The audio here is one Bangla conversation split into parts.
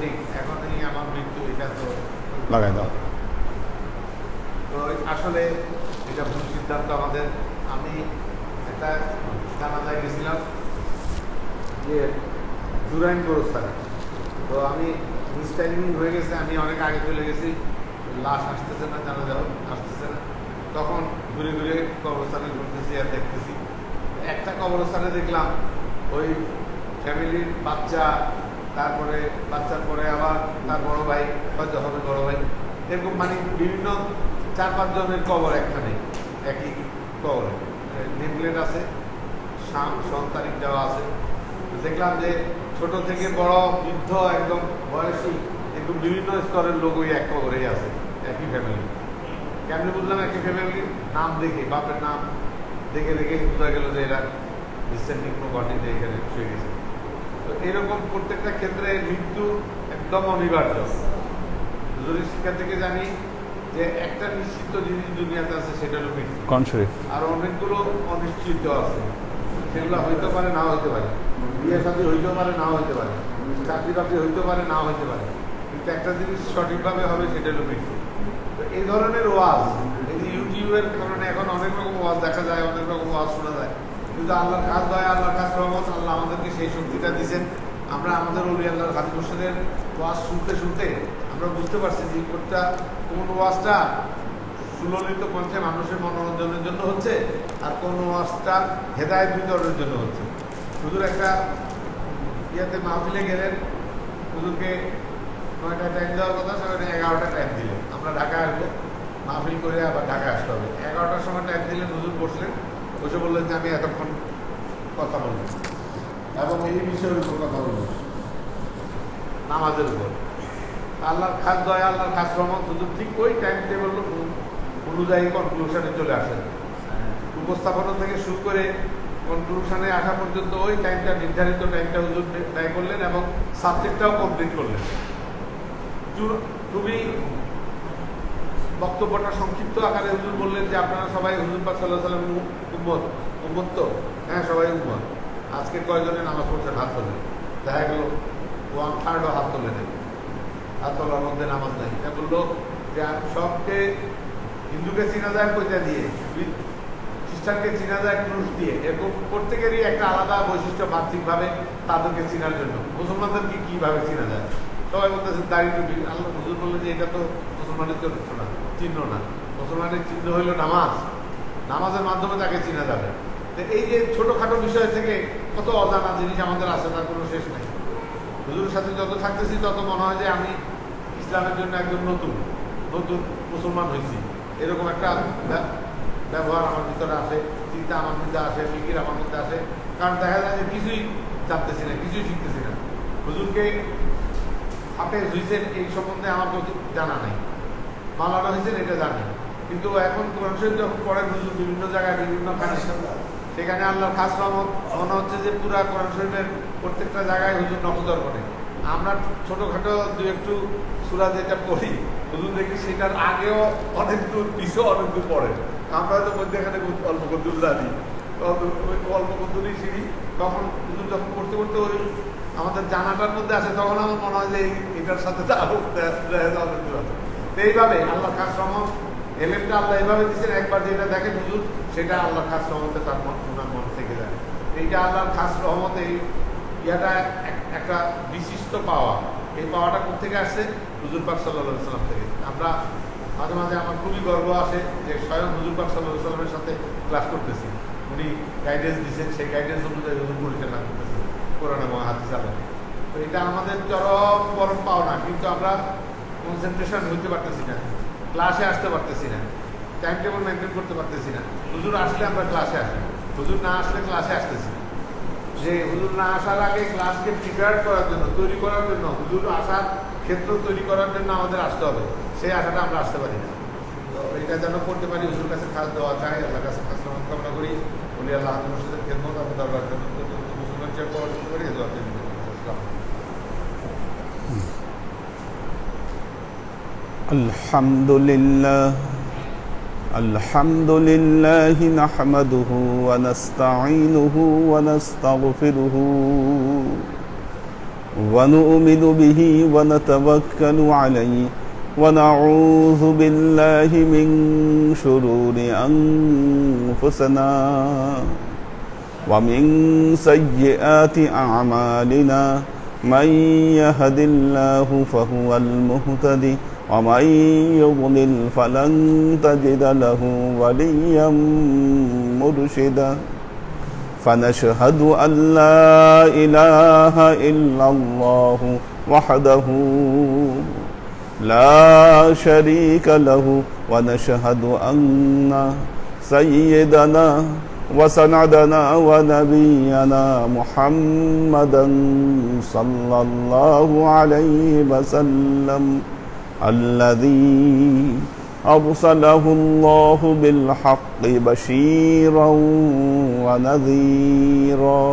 ঠিক এখনই আমার মৃত্যু, এটা তো লাগাই দাও। তো আসলে এটা ভুল সিদ্ধান্ত আমাদের। আমি একটা জানাজায় গেছিলাম যে জুরাইন গোরস্থানে, তো আমি মিসটাইমিং হয়ে গেছে, আমি অনেক আগে চলে গেছি, লাশ আসতেছে না, জানাজাও আসতেছে না। তখন ঘুরে ঘুরে কবরস্থানে ঘুরতেছি আর দেখতেছি। একটা কবরস্থানে দেখলাম ওই ফ্যামিলির বাচ্চা, তারপরে বাচ্চার পরে আবার তার বড় ভাই, হয়তো হবে বড় ভাই, এরকম মানে বিভিন্ন 4-5 জনের কবর একখানে, একই কবরে নেমপ্লেট আছে, সন তারিখ দেওয়া আছে। দেখলাম যে ছোট থেকে বড়, বৃদ্ধ, একদম বয়সী, একদম বিভিন্ন স্তরের লোক ওই এক কবরেই আছে, একই ফ্যামিলি। কেমনি বুঝলাম একই ফ্যামিলির? নাম দেখে, বাপের নাম দেখে দেখে বোঝা গেল যে এরা ডিসেন্ডিং বডিতে এখানে শুয়ে গেছে। তো এরকম প্রত্যেকটা ক্ষেত্রে মৃত্যু একদম অনিবার্য। যদি শিক্ষা থেকে জানি যে একটা নিশ্চিত জিনিস দুনিয়াতে আছে, সেটা হলো মৃত্যু। আর অনেকগুলো অনিশ্চিত আছে, সেগুলো হইতে পারে, নাও হইতে পারে। বিয়ে শাদী হইতেও পারে, নাও হইতে পারে। চাকরি বাকরি হইতে পারে, নাও হইতে পারে। কিন্তু একটা জিনিস সঠিকভাবে হবে, সেটা হলো মৃত্যু। তো এই ধরনের ওয়াজ, এই যে ইউটিউবের কারণে এখন অনেক রকম ওয়াজ দেখা যায়, অনেক রকম ওয়াজ শোনা যায়, কিন্তু আল্লাহর কাজ দয়া, আল্লাহর কাজ রহমত, আল্লাহ আমাদেরকে সেই শক্তিটা দিয়েছেন। আমরা আমাদের ওলি আল্লাহর হাদি মুর্শিদের ওয়াজ শুনতে শুনতে আমরা বুঝতে পারছি যে কোন ওয়াজটা সুললিত কণ্ঠে মানুষের মনোরঞ্জনের জন্য হচ্ছে, আর কোন ওয়াজটা হেদায়েত বিতরণের জন্য হচ্ছে। হুজুর একটা ইয়াতে মাহফিলে গেলেন, হুজুরকে 9টা টাইম দেওয়ার কথা, সেখানে 11টা টাইম দিলেন। আমরা ঢাকা আসবো, মাহফিল করে আবার ঢাকা আসতে হবে। 11টার সময় টাইম দিলেন, হুজুর বসলেন, বসে বললেন যে আমি এতক্ষণ কথা বলবো এবং এই বিষয়ের উপর কথা বলবো, নামাজের উপর। আল্লাহর খাস দয়া, আল্লাহর খাস রহমত, হুজুর ঠিক ওই টাইম টেবিল অনুযায়ী কনক্লুশনে চলে আসেন। উপস্থাপনা থেকে শুরু করে কনক্লুশনে আসা পর্যন্ত ওই টাইমটা, নির্ধারিত টাইমটা হুজুর ব্যয় করলেন এবং সাবজেক্টটাও কমপ্লিট করলেন। খুবই বক্তব্যটা সংক্ষিপ্ত আকারে হুজুর বললেন যে আপনারা সবাই হুজুর পাক সাল্লাল্লাহু আলাইহি ওয়াসাল্লাম উম্মত তো? হ্যাঁ, সবাই উম্মত। আজকে কয়জনে নামাজ পড়ছেন? হাত তোলেন। দেখা গেল 1/3 হাত তোলে নেই, হাত তোলার মধ্যে নামাজ নেই। এটা বললো যে সবকে, হিন্দুকে চিনা যায় কইটা দিয়ে, খ্রিস্টানকে চিনা যায় ক্রুশ দিয়ে। এরকম প্রত্যেকেরই একটা আলাদা বৈশিষ্ট্য বাহ্যিকভাবে তাদেরকে চিনার জন্য। মুসলমানদেরকে কিভাবে চিনা যায়? সবাই বলতেছে দাড়ি টুপি। আল্লাহ হুজুর বললেন যে এটা তো মুসলমানের চরিত্র না, চিহ্ন না। মুসলমানের চিহ্ন হইল নামাজ, নামাজের মাধ্যমে তাকে চিনা যাবে। তো এই যে ছোটোখাটো বিষয় থেকে কত অজানা জিনিস আমাদের আছে, তার কোনো শেষ নেই। হুজুরের সাথে যত থাকতেছি তত মনে হয় যে আমি ইসলামের জন্য একদম নতুন মুসলমান হয়েছি, এরকম একটা ব্যবহার আমার ভিতরে আসে, চিন্তা আমার মধ্যে আসে, ফিকির আমার মধ্যে আসে। কারণ দেখা যায় যে কিছুই জানতেছি না, কিছুই শিখতেছি না। হুজুরকে হাফেজ হয়েছেন এই সম্বন্ধে আমার কিছু জানা নেই, মাওলানা হয়েছেন এটা জানি, কিন্তু এখন কোরআন শরীফ যখন পড়েন হুজুর বিভিন্ন জায়গায় বিভিন্ন সেখানে আল্লাহর খাস রহমত মনে হচ্ছে যে পুরা কোরআন শরীফের প্রত্যেকটা জায়গায় হুজুর নজর করে। আমরা ছোটোখাটো দু একটু সূরা যেটা পড়ি, হুজুর দেখি সেটার আগেও অনেক দূর, পিছু অনেক দূর পড়ে। আমরা তো মধ্যেখানে অল্প কদ্দূর জানি, অল্প কদ্দূরই শিখি। তখন হুজুর যখন পড়তে পড়তে ওই আমাদের জানাটার মধ্যে আসে, তখন আমার মনে হয় যে এটার সাথে আরো অনেক দূর আছে। তো এইভাবে আল্লাহ খাস রহমত, এলেমটা আল্লাহ এইভাবে দিচ্ছেন, একবার যেটা দেখেন হুজুর, সেটা আল্লাহ খাস রহমতে তার ওনার মন থেকে যায়। এইটা আল্লাহর খাস রহমতে, এই ইয়াটা একটা বিশিষ্ট পাওয়া। এই পাওয়াটা কোথেকে আসছে? হুজুর পাক সাল্লাল্লাহু আলাইহি ওয়াসাল্লাম থেকে। আমরা মাঝে মাঝে আমার খুবই গর্ব আসে যে স্বয়ং হুজুর পাক সাল্লাল্লাহু আলাইহি ওয়াসাল্লামের সাথে ক্লাস করতেছি, উনি গাইডেন্স দিচ্ছেন, সেই গাইডেন্স অনুযায়ী হুজুর পরিচালনা করতেছি কোরআন এবং হাদিস আলোকে। তো এটা আমাদের চরম পরম পাওনা, কিন্তু আমরা কনসেন্ট্রেশন হইতে পারতেছি না, ক্লাসে আসতে পারতেছি না, টাইম টেবিল মেনটেন করতে পারতেছি না। হুজুর আসলে আমরা ক্লাসে আসি, হুজুর না আসলে ক্লাসে আসতেছি। যে হুজুর না আসার আগে ক্লাসকে প্রিপেয়ার করার জন্য, তৈরি করার জন্য, হুজুর আসার ক্ষেত্র তৈরি করার জন্য আমাদের আসতে হবে, সেই আশাটা আমরা আসতে পারি না। তো এটা যেন করতে পারি, হুজুর কাছে খাস দেওয়া চাই, আল্লাহর কাছে খাস কামনা করি। উনি আল্লাহ মুর্শিদের খেদমত আমি দরকার জন্য মুসলমান চেয়ে পড়া শুরু করি। আলহামদুলিল্লাহ আলহামদুলিল্লাহ নাহমাদুহু ওয়া নাস্তাঈনুহু ওয়া নাস্তাগফিরুহু ونؤمن به ونتوكل عليه ونعوذ بالله من شرور أنفسنا ومن سيئات أعمالنا من يهد الله فهو المهتدي ومن يضلل فلن تجد له وليا مرشدا فنشهد أن لا إله إلا الله وحده لا شريك له ونشهد أن سيدنا وسندنا ونبينا محمدا صلى الله عليه وسلم الذي أرسله الله بالحق بشيرا ونذيرا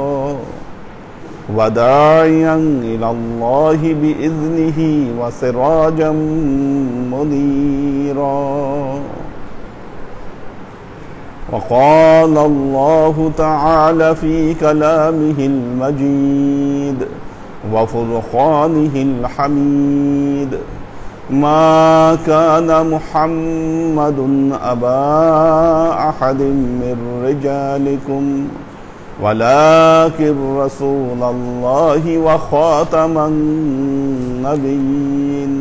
وداعيا إلى الله بإذنه وسراجا منيرا وقال الله تعالى في كلامه المجيد وفرقانه الحميد ما كان محمد أبا أحد من رجالكم ولكن رسول الله وخاتم النبيين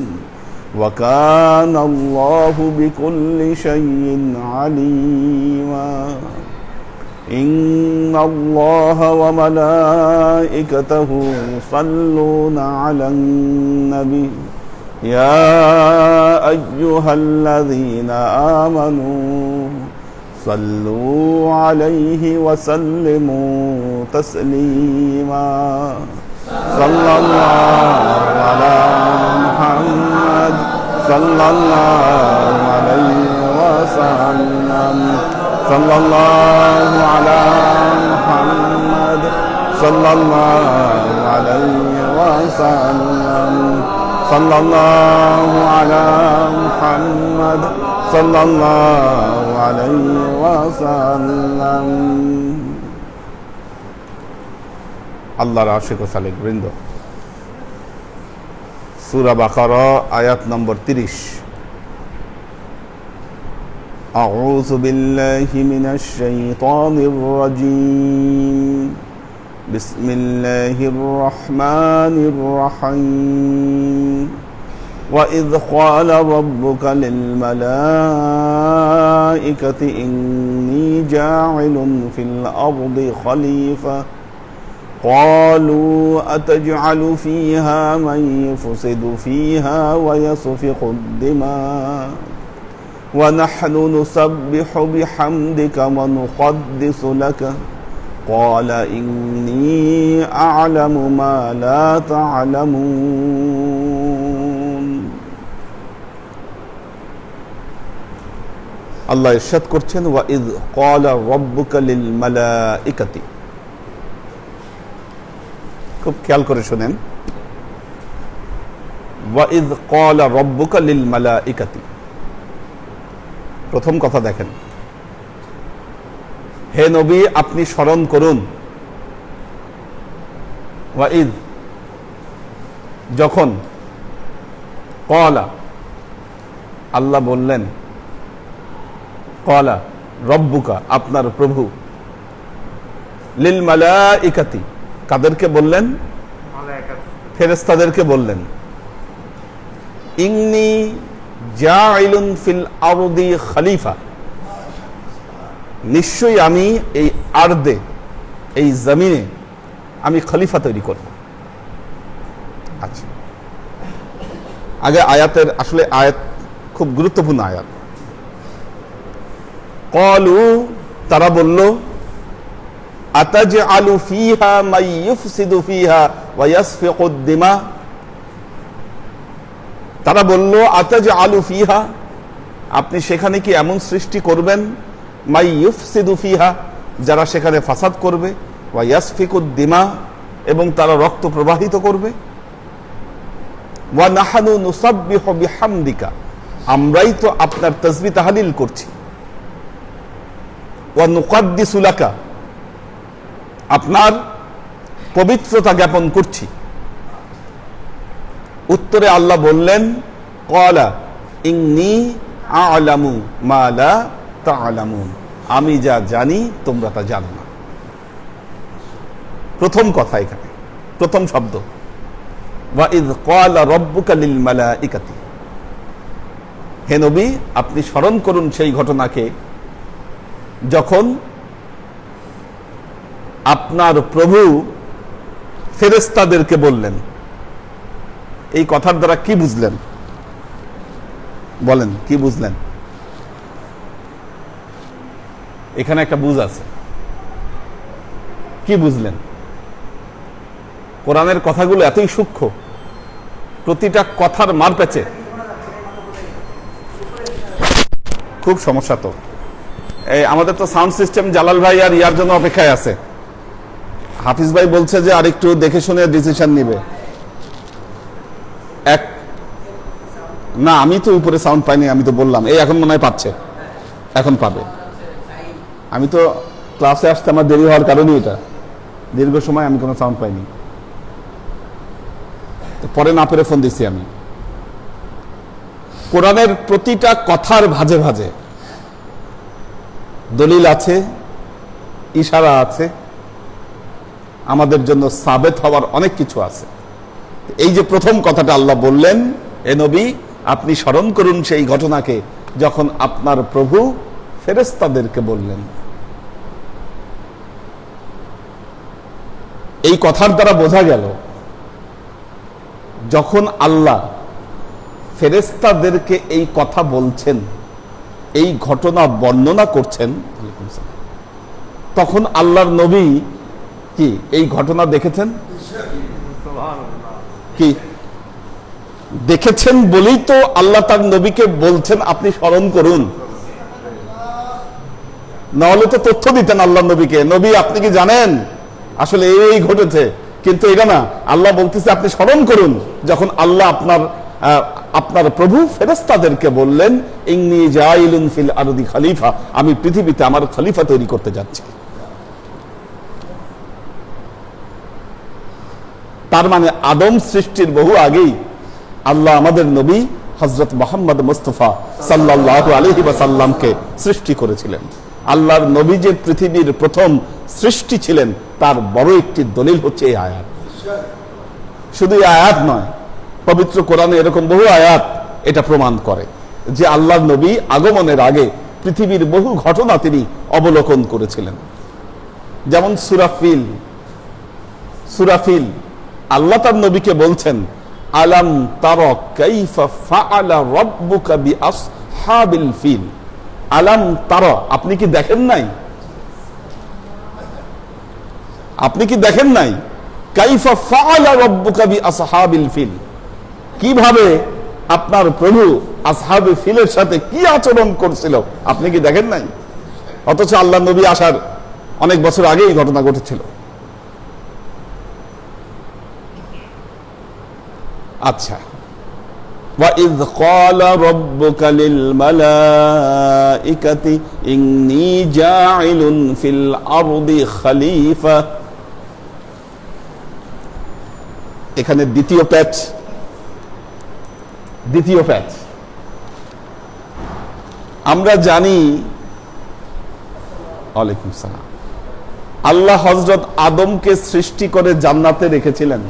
وكان الله بكل شيء عليما إن الله وملائكته يصلون على النبي يا أيها الذين آمنوا صلوا عليه وسلموا تسليما صلى الله على محمد صلى الله عليه وسلم صلى الله على محمد صلى الله عليه وسلم صلى الله على محمد صلى الله عليه وسلم আল্লাহর আশিক ও সালেক বৃন্দ, সূরা বাকারা আয়াত নম্বর 30। আউযু বিল্লাহি মিনাশ শাইতানির রাজীম বিসমিল্লাহির রহমানির রহিম وإذ قال ربك للملائكة إني جاعل في الأرض خليفة قالوا أتجعل فيها من يفسد فيها ويسفك الدماء ونحن نسبح بحمدك ونقدس لك قال إني أعلم ما لا تعلمون আল্লাহ ইরশাদ করছেন ওয়াইদ ক্বালা রাব্বুকা লিল মালাইকাতি। খুব খেয়াল করে শুনেন, ওয়াইদ ক্বালা রাব্বুকা লিল মালাইকাতি। প্রথম কথা দেখেন, হে নবী আপনি স্মরণ করুন, ওয়াইদ যখন, ক্বালা আল্লাহ বললেন, ক্বালা রব্বুকা আপনার প্রভু, লিল মালাইকাতি কাদেরকে বললেন? ফেরেশতাদেরকে বললেন, ইন্নী জাইলুন ফিল আরদি খলিফা, নিশ্চয়ই আমি এই আরদে, এই জমিনে আমি খলিফা তৈরি করব। আচ্ছা, আগে আয়াতের আসলে আয়াত খুব গুরুত্বপূর্ণ আয়াত। ক্বালু তারা বলল, আতাজআলু ফিহা মান ইউফসিদু ফিহা ওয়া ইয়াসফিকুদ দিমা। তারা বলল, আতাজআলু ফিহা আপনি সেখানে কি এমন সৃষ্টি করবেন, মান ইউফসিদু ফিহা যারা সেখানে ফাসাদ করবে, ওয়া ইয়াসফিকুদ দিমা এবং তারা রক্ত প্রবাহিত করবে, ওয়া নাহনু নুসাব্বিহু বিহামদিকা আমরাই তো আপনার তাসবিহ তাহলিল করছি, ওয়া নুকাদ্দিসু লাকা আপনার পবিত্রতা জ্ঞাপন করছি, উত্তরে আল্লাহ বললেন, ক্বালা ইন্নী আ'লামু মা লা তা'লামুন, আমি যা জানি তোমরা তা জানো না। প্রথম কথা এখানে, প্রথম শব্দ, ওয়া ইয ক্বালা রাব্বুকা লিল মালাইকাতি। হে নবী, আপনি স্মরণ করুন সেই ঘটনাকে যখন আপনার প্রভু ফেরেশতাদেরকে বললেন। এই কথার দ্বারা কি বুঝলেন বলেন, কি বুঝলেন? এখানে একটা বুঝ আছে, কি বুঝলেন? কোরআনের কথাগুলো এতই সূক্ষ্ম, প্রতিটা কথার মার প্যাচে খুব সমস্যা। তো এই আমাদের তো সাউন্ড সিস্টেম জালাল ভাই আর ইয়ার জন্য অপেক্ষায় আছে। হাফিজ ভাই বলছে যে আরেকটু দেখে শুনে ডিসিশন নিবে। এক না, আমি তো উপরে সাউন্ড পাইনি, আমি তো বললাম। এই এখন মনে হয় পাচ্ছে, এখন পাবে। আমি তো ক্লাসে আসতে আমার দেরি হওয়ার কারণে এটা, দীর্ঘ সময় আমি কোনো সাউন্ড পাইনি, পরে না পেরে ফোন দিচ্ছি আমি। কোরআনের প্রতিটা কথার ভাজে ভাজে দলিল আছে, ইশারা আছে, আমাদের জন্য সাবেত হওয়ার অনেক কিছু আছে। এই যে প্রথম কথাটা আল্লাহ বললেন, এ নবী আপনি স্মরণ করুন সেই ঘটনাকে যখন আপনার প্রভু ফেরেশতাদেরকে বললেন। এই কথার দ্বারা বোঝা গেল যখন আল্লাহ ফেরেশতাদেরকে এই কথা বলছেন, এই ঘটনা বর্ণনা করছেন, তখন আল্লাহর নবী কি এই ঘটনা দেখেছেন? কি দেখেছেন বলেই তো আল্লাহ তার নবীকে বলছেন আপনি স্মরণ করুন। নাহলে তো তথ্য দিতেন আল্লাহ নবীকে, নবী আপনি কি জানেন আসলে এই ঘটেছে, কিন্তু এটা না, আল্লাহ বলতেছে আপনি স্মরণ করুন যখন আল্লাহ আপনার প্রভু ফেরেশতাদেরকে বললেন, ইন্নী জাইলুন ফিল আরদি খলিফা, আমি পৃথিবীতে আমার খলিফা তৈরি করতে যাচ্ছি। তার মানে আদম সৃষ্টির বহু আগেই আল্লাহ আমাদের নবী হযরত মুহাম্মদ মুস্তাফা সাল্লাল্লাহু আলাইহি ওয়াসাল্লামকে সৃষ্টি করেছিলেন। আল্লাহর নবী যে পৃথিবীর প্রথম সৃষ্টি ছিলেন তার বড় একটি দলিল হচ্ছে এই আয়াত। শুধু এই আয়াত নয়, পবিত্র কোরআনে এরকম বহু আয়াত এটা প্রমাণ করে যে আল্লাহর নবী আগমনের আগে পৃথিবীর বহু ঘটনা তিনি অবলোকন করেছিলেন। যেমন সুরাফিল আল্লাহ তার নবীকে বলছেন, আলাম তারা কাইফা ফাআলা রাব্বুকা বিআসহাবিল ফিল। আলাম তারা, আপনি কি দেখেন নাই? আপনি কি দেখেন নাই? কাইফা ফাআলা রাব্বুকা বিআসহাবিল ফিল, কিভাবে আপনার প্রভু আসহাবে ফিলের সাথে কি আচরণ করছিল, আপনি কি দেখেন নাই? অথচ আল্লাহ নবী আসার অনেক বছর আগে এই ঘটনা ঘটেছিল। আচ্ছা, وَإِذْ قَالَ رَبُّكَ لِلْمَلَائِكَةِ إِنِّي جَاعِلٌ فِي الْأَرْضِ خَلِيفَةً। এখানে দ্বিতীয় প্যাচ, আমরা জানি, ওয়ালাইকুম সালাম, আল্লাহ হযরত আদমকে সৃষ্টি করে জান্নাতে রেখেছিলেন,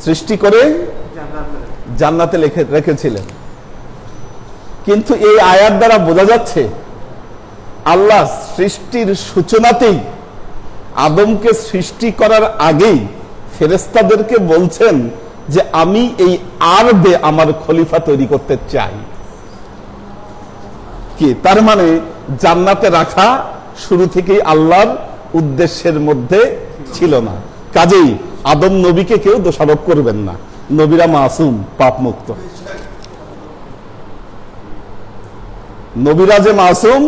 সৃষ্টি করে জান্নাতে রেখেছিলেন। কিন্তু এই আয়াত দ্বারা বোঝা যাচ্ছে আল্লাহ সৃষ্টির সূচনাতেই, আদমকে সৃষ্টি করার আগেই ফেরেশতাদেরকে বলছেন যে আমি এই আরদে আমার খলিফা তৈরি করতে চাই। কি তার মানে জান্নাতে রাখা শুরু থেকেই আল্লাহর উদ্দেশ্যের মধ্যে ছিল না। কাজেই আদম নবীকে কেউ দোষারোপ করবেন না, নবীরা মাসুম, পাপ মুক্ত। নবীরা যে মাসুম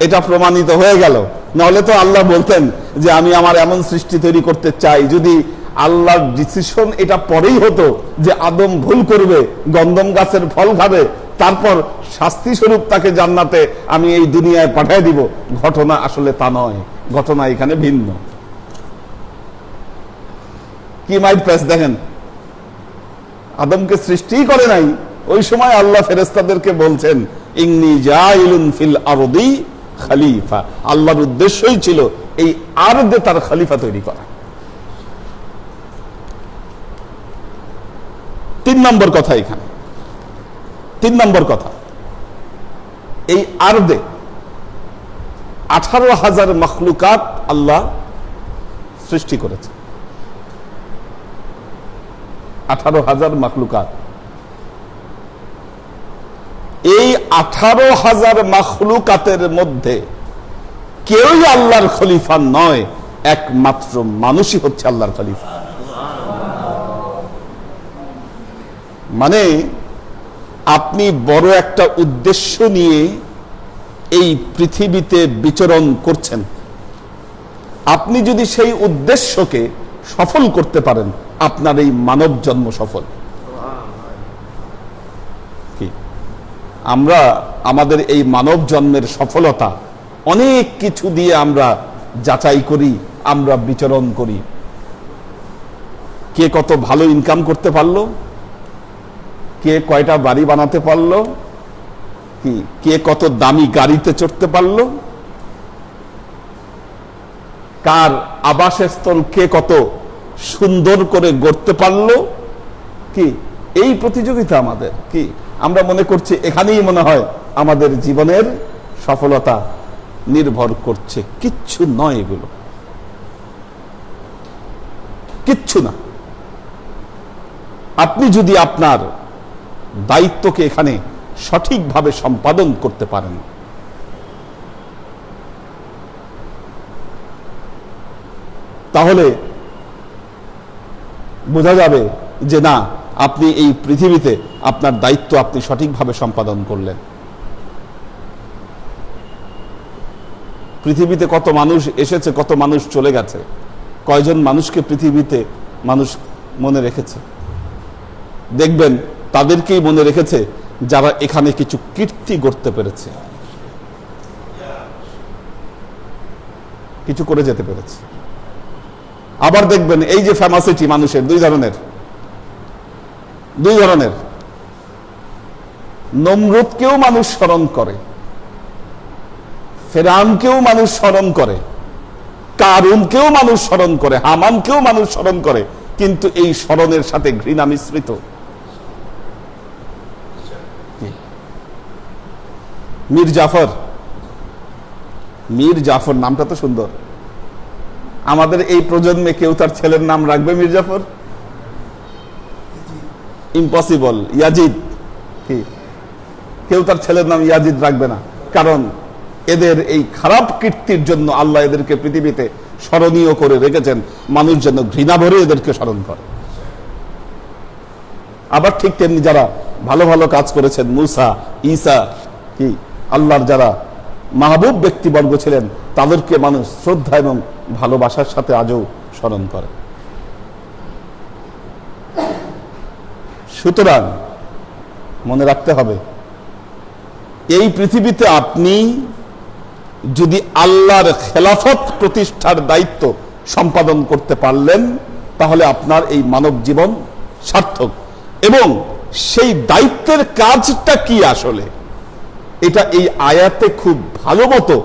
এটা প্রমাণিত হয়ে গেল। নাহলে তো আল্লাহ বলতেন যে আমি আমার এমন সৃষ্টি তৈরি করতে চাই, যদি আল্লাহর ডিসিশন এটা পরেই হতো যে আদম ভুল করবে, গন্ধম গাছের ফল খাবে, তারপর শাস্তি স্বরূপ তাকে জান্নাতে আমি এই দুনিয়ায় পাঠিয়ে দিব, ঘটনা আসলে তা নয়, ঘটনা এখানে ভিন্ন। কি মাইট প্যাচ দেখেন, আদমকে সৃষ্টিই করে নাই, ওই সময় আল্লাহ ফেরেশতাদেরকে বলছেন ইন্নী জাইলুন ফিল আরদি খলিফা। আল্লাহর উদ্দেশ্যই ছিল এই আরদে তার খলিফা তৈরি করা। 3 নম্বর কথা, এখানে 3 নম্বর কথা, এই আরদে 18,000 মখলুকাত আল্লাহ সৃষ্টি করেছে। 18,000 মখলুকাত। এই 18,000 মখলুকাতের মধ্যে কেউই আল্লাহর খলিফা নয়, একমাত্র মানুষই হচ্ছে আল্লাহর খলিফা। মানে আপনি বড় একটা উদ্দেশ্য নিয়ে এই পৃথিবীতে বিচরণ করছেন, আপনি যদি সেই উদ্দেশ্যকে সফল করতে পারেন, আপনার এই মানব জন্ম সফল। কি আমরা আমাদের এই মানব জন্মের সফলতা অনেক কিছু দিয়ে আমরা যাচাই করি, আমরা বিচরণ করি। কে কত ভালো ইনকাম করতে পারলো, কে কয়টা বাড়ি বানাতে পারলো, কি কে কত দামি গাড়িতে চড়তে পারলো, কার আবাসস্থল কে কত সুন্দর করে গড়তে পারলো, কি এই প্রতিযোগিতা আমাদের। কি আমরা মনে করছি এখানেই মনে হয় আমাদের জীবনের সফলতা নির্ভর করছে। কিচ্ছু নয়, এগুলো কিচ্ছু না। আপনি যদি আপনার দায়িত্বকে এখানে সঠিকভাবে সম্পাদন করতে পারেন, তাহলে বোঝা যাবে যে না, আপনি এই পৃথিবীতে আপনার দায়িত্ব আপনি সঠিকভাবে সম্পাদন করলেন। পৃথিবীতে কত মানুষ এসেছে, কত মানুষ চলে গেছে, কয়জন মানুষকে পৃথিবীতে মানুষ মনে রেখেছে? দেখবেন তাদেরকেই মনে রেখেছে যারা এখানে কিছু কীর্তি গড়তে পেরেছে, কিছু করে যেতে পেরেছে। আবার দেখবেন এই যে ফেমাসিটি মানুষের দুই ধরনের, নমরুদকেও মানুষ স্মরণ করে, ফেরাউনকেও মানুষ স্মরণ করে, কারুনকেও মানুষ স্মরণ করে, হামানকেও মানুষ স্মরণ করে, কিন্তু এই স্মরণের সাথে ঘৃণা মিশ্রিত। মীর জাফর নামটা তো সুন্দর। আমাদের এই প্রজন্মে কেউ তার ছেলের নাম রাখবে মীর জাফর? ইম্পসিবল। ইয়াজিদ, কি কেউ তার ছেলের নাম ইয়াজিদ রাখবে না, কারণ এদের এই খারাপ কীর্তির জন্য আল্লাহ এদেরকে পৃথিবীতে স্মরণীয় করে রেখেছেন, মানুষ যেন ঘৃণা ভরে এদেরকে স্মরণ করে। আবার ঠিক তেমনি যারা ভালো ভালো কাজ করেছেন, মুসা, ঈসা, কি আল্লাহর যারা মাহবুব ব্যক্তিবর্গ ছিলেন, তাদেরকে মানুষ শ্রদ্ধা এবং ভালোবাসার সাথে আজও স্মরণ করে। সুতরাং মনে রাখতে হবে, এই পৃথিবীতে আপনি যদি আল্লাহর খেলাফত প্রতিষ্ঠার দায়িত্ব সম্পাদন করতে পারলেন, তাহলে আপনার এই মানব জীবন সার্থক। এবং সেই দায়িত্বের কাজটা কি আসলে, এটা এই আয়াতে খুব ভালো মতো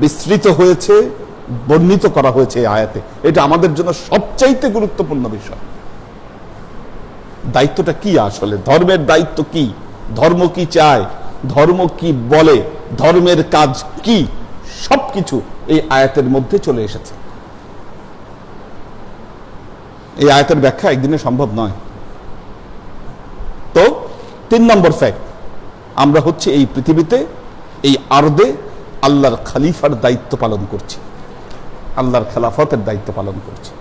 বিস্তৃত হয়েছে, বর্ণিত করা হয়েছে এই আয়াতে। এটা আমাদের জন্য সবচাইতে গুরুত্বপূর্ণ বিষয়। দায়িত্বটা কি আসলে, ধর্মের দায়িত্ব কি, ধর্ম কি চায়, ধর্ম কি বলে, ধর্মের কাজ কি, সবকিছু এই আয়াতের মধ্যে চলে এসেছে। এই আয়াতের ব্যাখ্যা একদিনে সম্ভব নয়। তো 3 নম্বর ফ্যাক্ট, আমরা হচ্ছে এই পৃথিবীতে এই আরদে আল্লাহর খলিফার দায়িত্ব পালন করছি, আল্লাহর খেলাফতের দায়িত্ব পালন করছি।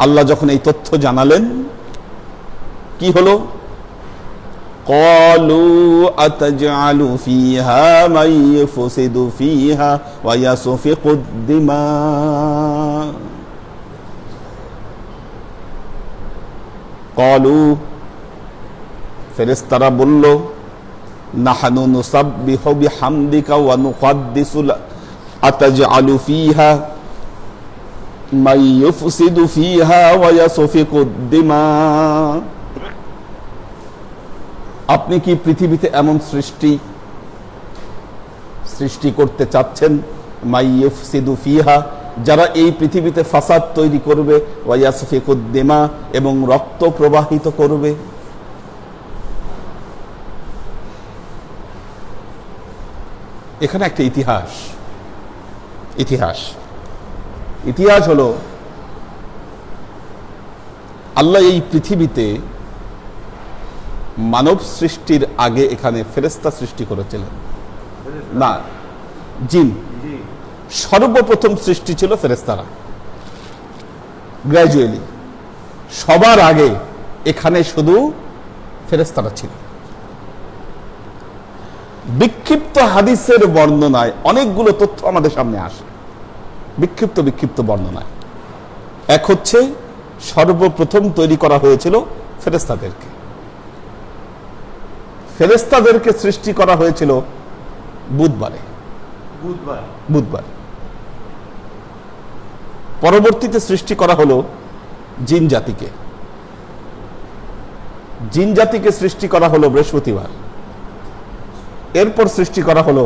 আল্লাহ যখন এই তথ্য জানালেন, কি হলো? ক্বালু আতাজআলু ফীহা মান ইউফসিদু ফীহা ওয়া ইয়াসফিকুদ দিমা। ক্বালু, ফেরেশতারা বলল, নাহনু নুসাব্বিহু বিহামদিকা ওয়া নুকদ্দিসু লাক আতাজআলু ফীহা মান ইউফসিদু ফিহা ওয়া ইয়াসফিকুদ দিমা। আপনি কি পৃথিবীতে এমন সৃষ্টি করতে চাচ্ছেন, মান ইউফসিদু ফিহা, যারা এই পৃথিবীতে ফাসাদ তৈরি করবে, ওয়া ইয়াসফিকুদ দিমা, এবং রক্ত প্রবাহিত করবে? এখানে একটা ইতিহাস হলো, আল্লাহ এই পৃথিবীতে মানব সৃষ্টির আগে এখানে ফেরেশতা সৃষ্টি করেছিলেন না, জিন। সর্বপ্রথম সৃষ্টি ছিল ফেরেশতারা, গ্র্যাজুয়ালি। সবার আগে এখানে শুধু ফেরেশতারা ছিল। বিক্ষিপ্ত হাদিসের বর্ণনায় অনেকগুলো তথ্য আমাদের সামনে আসে, বিক্ষিপ্ত বর্ণনায়। এক হচ্ছে, সর্বপ্রথম তৈরি করা হয়েছিল ফেরেশতাদেরকে সৃষ্টি করা হয়েছিল বুধবার। পরবর্তীতে সৃষ্টি করা হলো জিন জাতিকে সৃষ্টি করা হলো বৃহস্পতিবার। এরপর সৃষ্টি করা হলো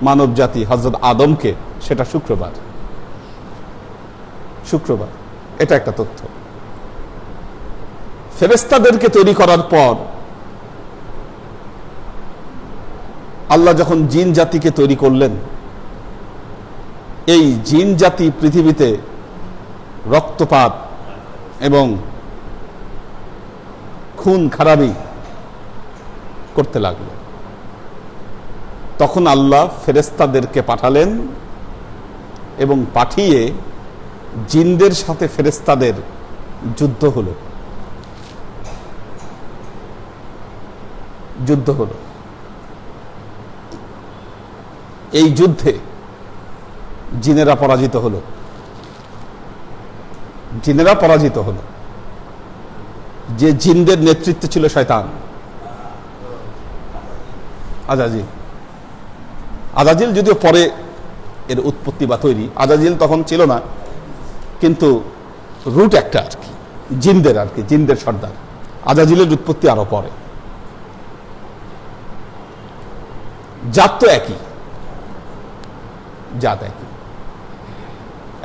মানব জাতি, হযরত আদমকে, সেটা শুক্রবার। এটা একটা তথ্য। ফেরেশতাদেরকে তৈরি করার পর আল্লাহ যখন জিন জাতিকে তৈরি করলেন, এই জিন জাতি পৃথিবীতে রক্তপাত এবং খুন খারাবি করতে লাগলো। তখন আল্লাহ ফেরেশতাদেরকে পাঠালেন এবং পাঠিয়ে জিনদের সাথে ফেরেশতাদের যুদ্ধ হলো। এই যুদ্ধে জিনেরা পরাজিত হলো। যে জিনদের নেতৃত্বে ছিল শয়তান, আজাজিল যদিও পরে এর উৎপত্তি বা তৈরি, আজাজিল তখন ছিল না, কিন্তু রুট একটা আর কি, জিনদের সর্দার। আজাজিলের উৎপত্তি আরো পরে। জাত একই।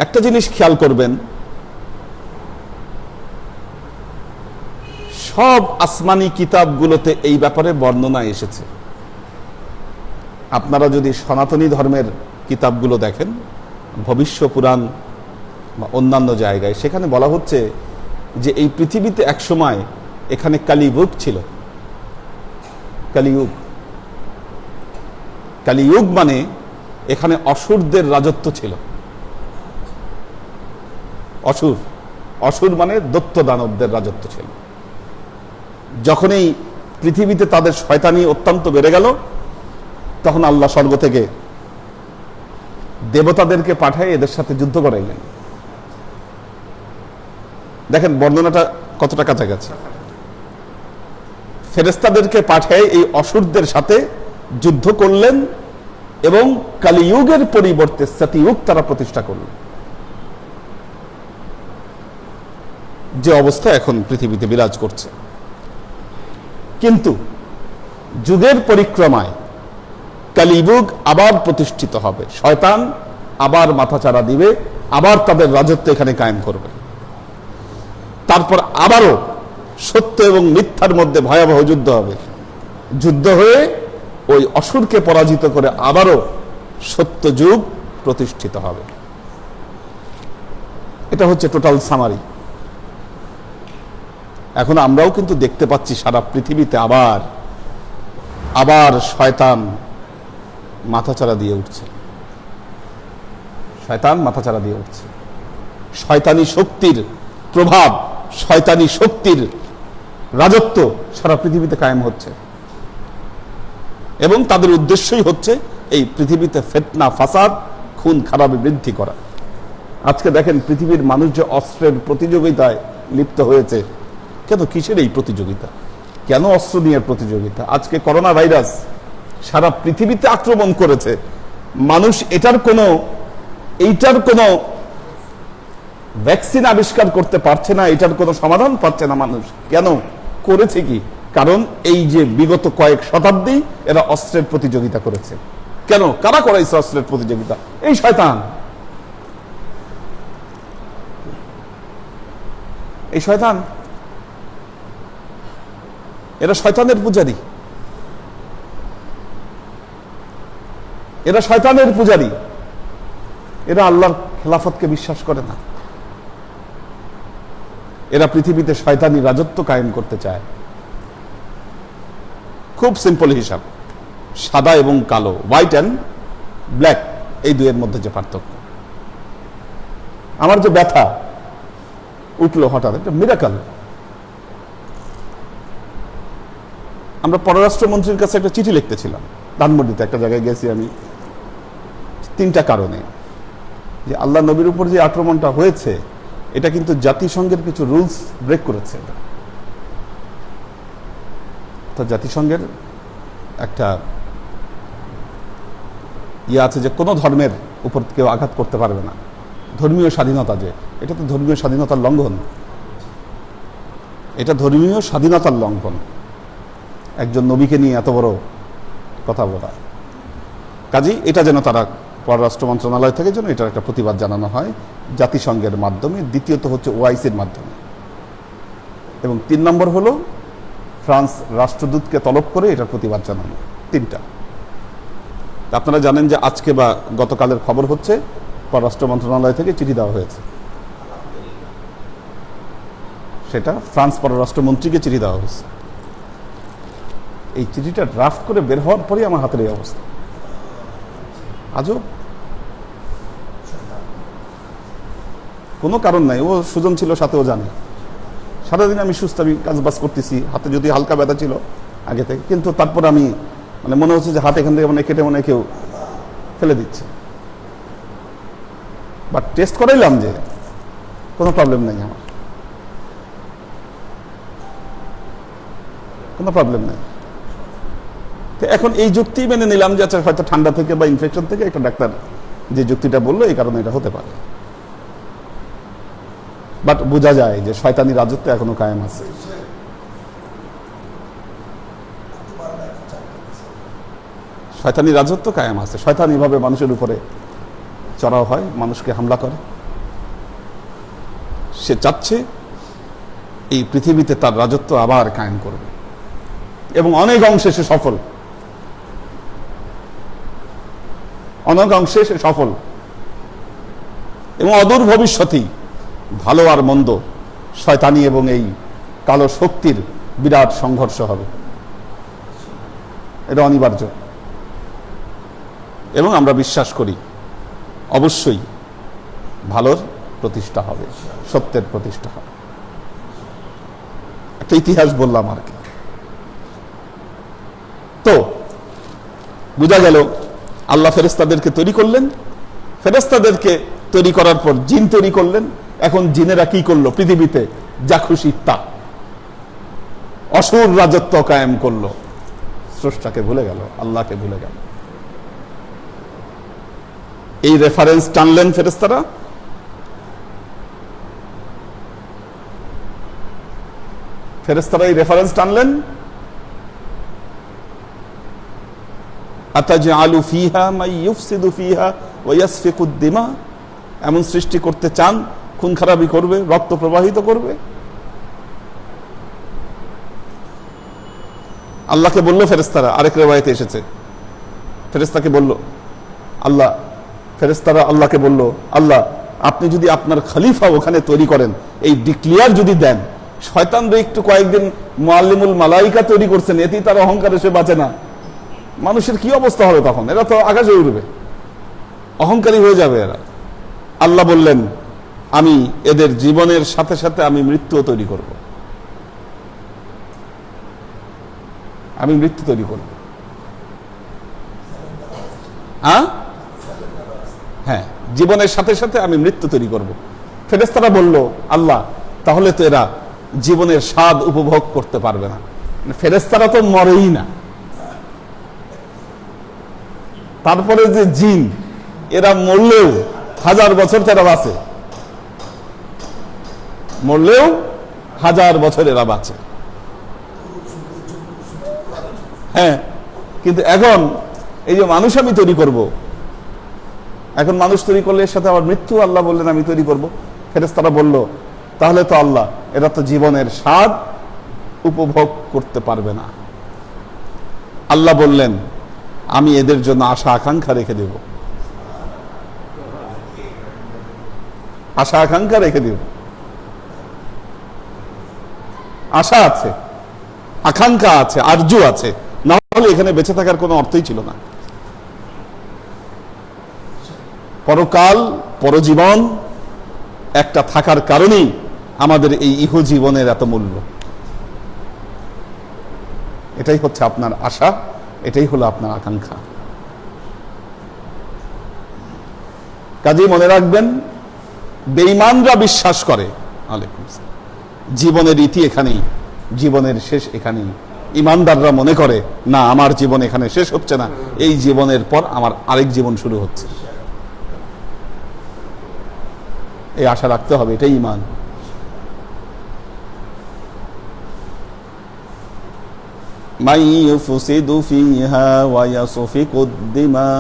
একটা জিনিস খেয়াল করবেন, সব আসমানি কিতাবগুলোতে এই ব্যাপারে বর্ণনা এসেছে। আপনারা যদি সনাতনী ধর্মের কিতাবগুলো দেখেন, ভবিষ্য পুরাণ বা অন্যান্য জায়গায়, সেখানে বলা হচ্ছে যে এই পৃথিবীতে এক সময় এখানে কালিযুগ ছিল। কালিযুগ মানে এখানে অসুরদের রাজত্ব ছিল। অসুর মানে দৈত্য দানবদের রাজত্ব ছিল। যখন এই পৃথিবীতে তাদের শয়তানি অত্যন্ত বেড়ে গেল, তখন আল্লাহ স্বর্গ থেকে দেবতাদেরকে পাঠায় এদের সাথে যুদ্ধ করাইলেন। দেখেন বর্ণনাটা কতটা কাছাকাছি। ফেরেশতাদেরকে পাঠায় এই অসুরদের সাথে যুদ্ধ করলেন এবং কালিযুগের পরিবর্তে সত্যযুগ তারা প্রতিষ্ঠা করলেন। যে অবস্থা এখন পৃথিবীতে বিরাজ করছে। কিন্তু যুগের পরিক্রমায় কালিযুগ আবার প্রতিষ্ঠিত হবে, শয়তান আবার মাথাচাড়া দিবে, আবার তাদের রাজত্ব এখানে কায়েম করবে। তারপর আবারও সত্য এবং মিথ্যার মধ্যে ভয়াবহ যুদ্ধ হবে। যুদ্ধ হয়ে ওই অসুরকে পরাজিত করে আবারও সত্য যুগ প্রতিষ্ঠিত হবে। এটা হচ্ছে টোটাল সামারি। এখন আমরাও কিন্তু দেখতে পাচ্ছি সারা পৃথিবীতে আবার শয়তান মাথাচাড়া দিয়ে উঠছে। শয়তানি শক্তির প্রভাব, শয়তানি শক্তির রাজত্ব সারা পৃথিবীতে কায়েম হচ্ছে এবং তাদের উদ্দেশ্যই হচ্ছে এই পৃথিবীতে ফিতনা, ফাসাদ, খুন খারাপি বৃদ্ধি করা। আজকে দেখেন পৃথিবীর মানুষ যে অস্ত্রের প্রতিযোগিতায় লিপ্ত হয়েছে। কেন, কিসের এই প্রতিযোগিতা? কেন অস্ত্র নিয়ে প্রতিযোগিতা? আজকে করোনা ভাইরাস সারা পৃথিবীতে আক্রমণ করেছে। মানুষ এইটার কোনো ভ্যাকসিন আবিষ্কার করতে পারছে না, এটার কোনো সমাধান পাচ্ছে না মানুষ। কেন? করেছে কি? কারণ এই যে বিগত কয়েক শতাব্দী এরা অস্ত্রের প্রতিযোগিতা করেছে। কেন? কারা করাইছে অস্ত্রের প্রতিযোগিতা? এই শয়তান, এই শয়তান। এরা শয়তানের পূজারী, এরা শয়তানের পূজারী। এরা আল্লাহর খেলাফতকে বিশ্বাস করে না। এরা পৃথিবীতে শয়তানি রাজত্ব কায়েম করতে চায়। খুব সিম্পল হিসাব, সাদা এবং কালো, হোয়াইট অ্যান্ড ব্ল্যাক, এই দুইয়ের মধ্যে যে পার্থক্য। আমার যে ব্যথা উঠলো হঠাৎ, একটা মিরাকল। আমরা পররাষ্ট্রমন্ত্রীর কাছে একটা চিঠি লিখতেছিলাম, ধানমন্ডিতে একটা জায়গায় গেছি আমি, 3টা কারণে। যে আল্লাহ নবীর উপর যে আক্রমণটা হয়েছে, এটা কিন্তু জাতিসংঘের কিছু রুলস ব্রেক করেছে। তো জাতিসংঘের একটা ইয়ে আছে যে কোনো ধর্মের উপর কেউ আঘাত করতে পারবে না, ধর্মীয় স্বাধীনতা। যে এটা তো ধর্মীয় স্বাধীনতার লঙ্ঘন, এটা ধর্মীয় স্বাধীনতার লঙ্ঘন, একজন নবীকে নিয়ে এত বড় কথা বলা। কাজেই এটা যেন তারা পররাষ্ট্র মন্ত্রণালয় থেকে যেন এটার একটা প্রতিবাদ জানানো হয় জাতিসংঘের মাধ্যমে। দ্বিতীয়ত হচ্ছে ওআইসির মাধ্যমে, এবং 3 নম্বর হলো ফ্রান্স রাষ্ট্রদূতকে তলব করে এটার প্রতিবাদ জানানো। 3টা। আপনারা জানেন যে আজকে বা গতকালের খবর হচ্ছে পররাষ্ট্র মন্ত্রণালয় থেকে চিঠি দেওয়া হয়েছে, সেটা ফ্রান্স পররাষ্ট্রমন্ত্রীকে চিঠি দেওয়া হয়েছে। এই চিঠিটা ড্রাফট করে বের হওয়ার পরেই আমার হাতের এই অবস্থা। আজও কোনো কারণ নাই, ও সুজন ছিল সাথে, ও জানে। সারাদিন আমি সুস্থ, আমি কাজবাজ করতেছি, হাতে যদি হালকা ব্যথা ছিল আগে থেকে, কিন্তু তারপর আমি মানে মনে হচ্ছে যে হাত এখান থেকে মানে কেটে মনে কেউ ফেলে দিচ্ছে। বাট টেস্ট করাইলাম যে কোনো প্রবলেম নেই, আমার কোনো প্রবলেম নেই। তো এখন এই যুক্তি মেনে নিলাম যে আচ্ছা হয়তো ঠান্ডা থেকে বা ইনফেকশন থেকে একটা ডাক্তার যে যুক্তিটা বললো, এই কারণে এটা হতে পারে। বাট বোঝা যায় যে শয়তানি রাজত্ব এখনো কায়েম আছে। শয়তানি রাজত্ব কায়েম আছে। শয়তানি ভাবে মানুষের উপরে চড়াও হয়, মানুষকে হামলা করে। সে চাচ্ছে এই পৃথিবীতে তার রাজত্ব আবার কায়েম করবে, এবং অনেক অংশে সে সফল, অনেক অংশে সে সফল। এবং অদূর ভবিষ্যতেই ভালো আর মন্দ, শয়তানি এবং এই কালো শক্তির বিরাট সংঘর্ষ হবে, এটা অনিবার্য। এবং আমরা বিশ্বাস করি অবশ্যই ভালোর প্রতিষ্ঠা হবে, সত্যের প্রতিষ্ঠা হবে। একটা ইতিহাস বললাম আর কি। তো বোঝা গেল আল্লাহ ফেরেশতাদেরকে তৈরি করলেন, ফেরেশতাদেরকে তৈরি করার পর জিন তৈরি করলেন। এখন জিনেরা কি করলো? পৃথিবীতে যা খুশি তা, অসুর রাজত্ব কায়েম করলো। স্রষ্টাকে ভুলে গেল, আল্লাহকে ভুলে গেল। এই রেফারেন্স টানলেন ফেরেশতারা। ফেরেশতারা এই রেফারেন্স টানলেন, আতাজআলু ফিহা মান ইউফসিদু ফিহা ওয়া ইয়াসফিকুদ দিমা, এমন সৃষ্টি করতে চান খুন খারাপি করবে, রক্ত প্রবাহিত করবে। আল্লাহকে বলল ফেরেশতারা, আরেক রিওয়ায়াতে এসেছে ফেরেশতাকে বলল আল্লাহ, ফেরেশতারা আল্লাহকে বলল, আল্লাহ আপনি যদি আপনার খলিফা ওখানে তৈরি করেন, এই ডিক্লিয়ার যদি দেন, শয়তানরা একটু কয়েকদিন মুআল্লিমুল মালাইকা তৈরি করছেন, এতেই তার অহংকারে সে বাঁচে না, মানুষের কি অবস্থা হবে তখন? এরা তো আকাশে উঠবে, অহংকারী হয়ে যাবে এরা। আল্লাহ বললেন, আমি এদের জীবনের সাথে সাথে আমি মৃত্যুও তৈরি করব, আমি মৃত্যু তৈরি করব। হ্যাঁ, জীবনের সাথে সাথে আমি মৃত্যু তৈরি করব। ফেরেশতারা বলল, আল্লাহ তাহলে তো এরা জীবনের স্বাদ উপভোগ করতে পারবে না। ফেরেশতারা তো মরেই না, তারপরে যে জিন, এরা মরলেও 1000 বছর তারা বাঁচে। মরলেও 1000 বছর এরা বাঁচে। হ্যাঁ, কিন্তু এখন এই যে মানুষ আমি তৈরি করব, এখন মানুষ তৈরি করলে এর সাথে আবার মৃত্যু আল্লাহ বললেন আমি তৈরি করব। ফেরেশতারা বলল তাহলে তো আল্লাহ এরা তো জীবনের স্বাদ উপভোগ করতে পারবে না। আল্লাহ বললেন আমি এদের জন্য আশা আকাঙ্ক্ষা রেখে দেব, আশা আকাঙ্ক্ষা রেখে দেব। আশা আছে, আকাঙ্ক্ষা আছে, আরজু আছে, না হলে এখানে বেঁচে থাকার কোনো অর্থই ছিল না। পরকাল, পরজীবন একটা থাকার কারণেই আমাদের এই ইহ জীবনের এত মূল্য। এটাই হচ্ছে আপনার আশা, এটাই হলো আপনার আকাঙ্ক্ষা। কাজেই মনে রাখবেন, বেঈমানরা বিশ্বাস করে আলাইকুম সালাম জীবনের ইতি এখানেই, জীবনের শেষ এখানেই। ইমানদাররা মনে করে না, আমার জীবন এখানে শেষ হচ্ছে না, এই জীবনের পর আমার আরেক জীবন শুরু হচ্ছে। এই আশা রাখতে হবে, এটাই ঈমান। মান ইউফসিদু ফিহা ওয়া ইয়াসফিকুদ দিমা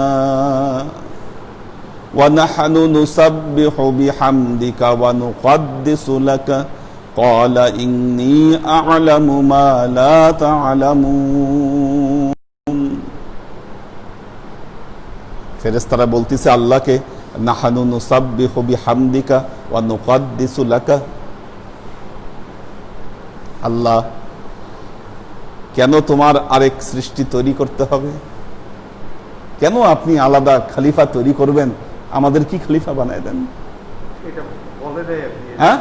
ওয়া নাহনু নুসাব্বিহু বিহামদিকা ওয়া নুকদ্দিসু লাকা ক্বালা ইন্নী আ'লামু মা লা তা'লামুন। ফেরেশতারা বলতেছে আল্লাহকে, নাহানু নুসাব্বিহু বিহামদিকা ওয়া নুকদ্দিসু লাকা, আল্লাহ কেন তোমার আরেক সৃষ্টি তৈরি করতে হবে? কেন আপনি আলাদা খলিফা তৈরি করবেন? আমাদের কি খলিফা বানায় দেন। হ্যাঁ,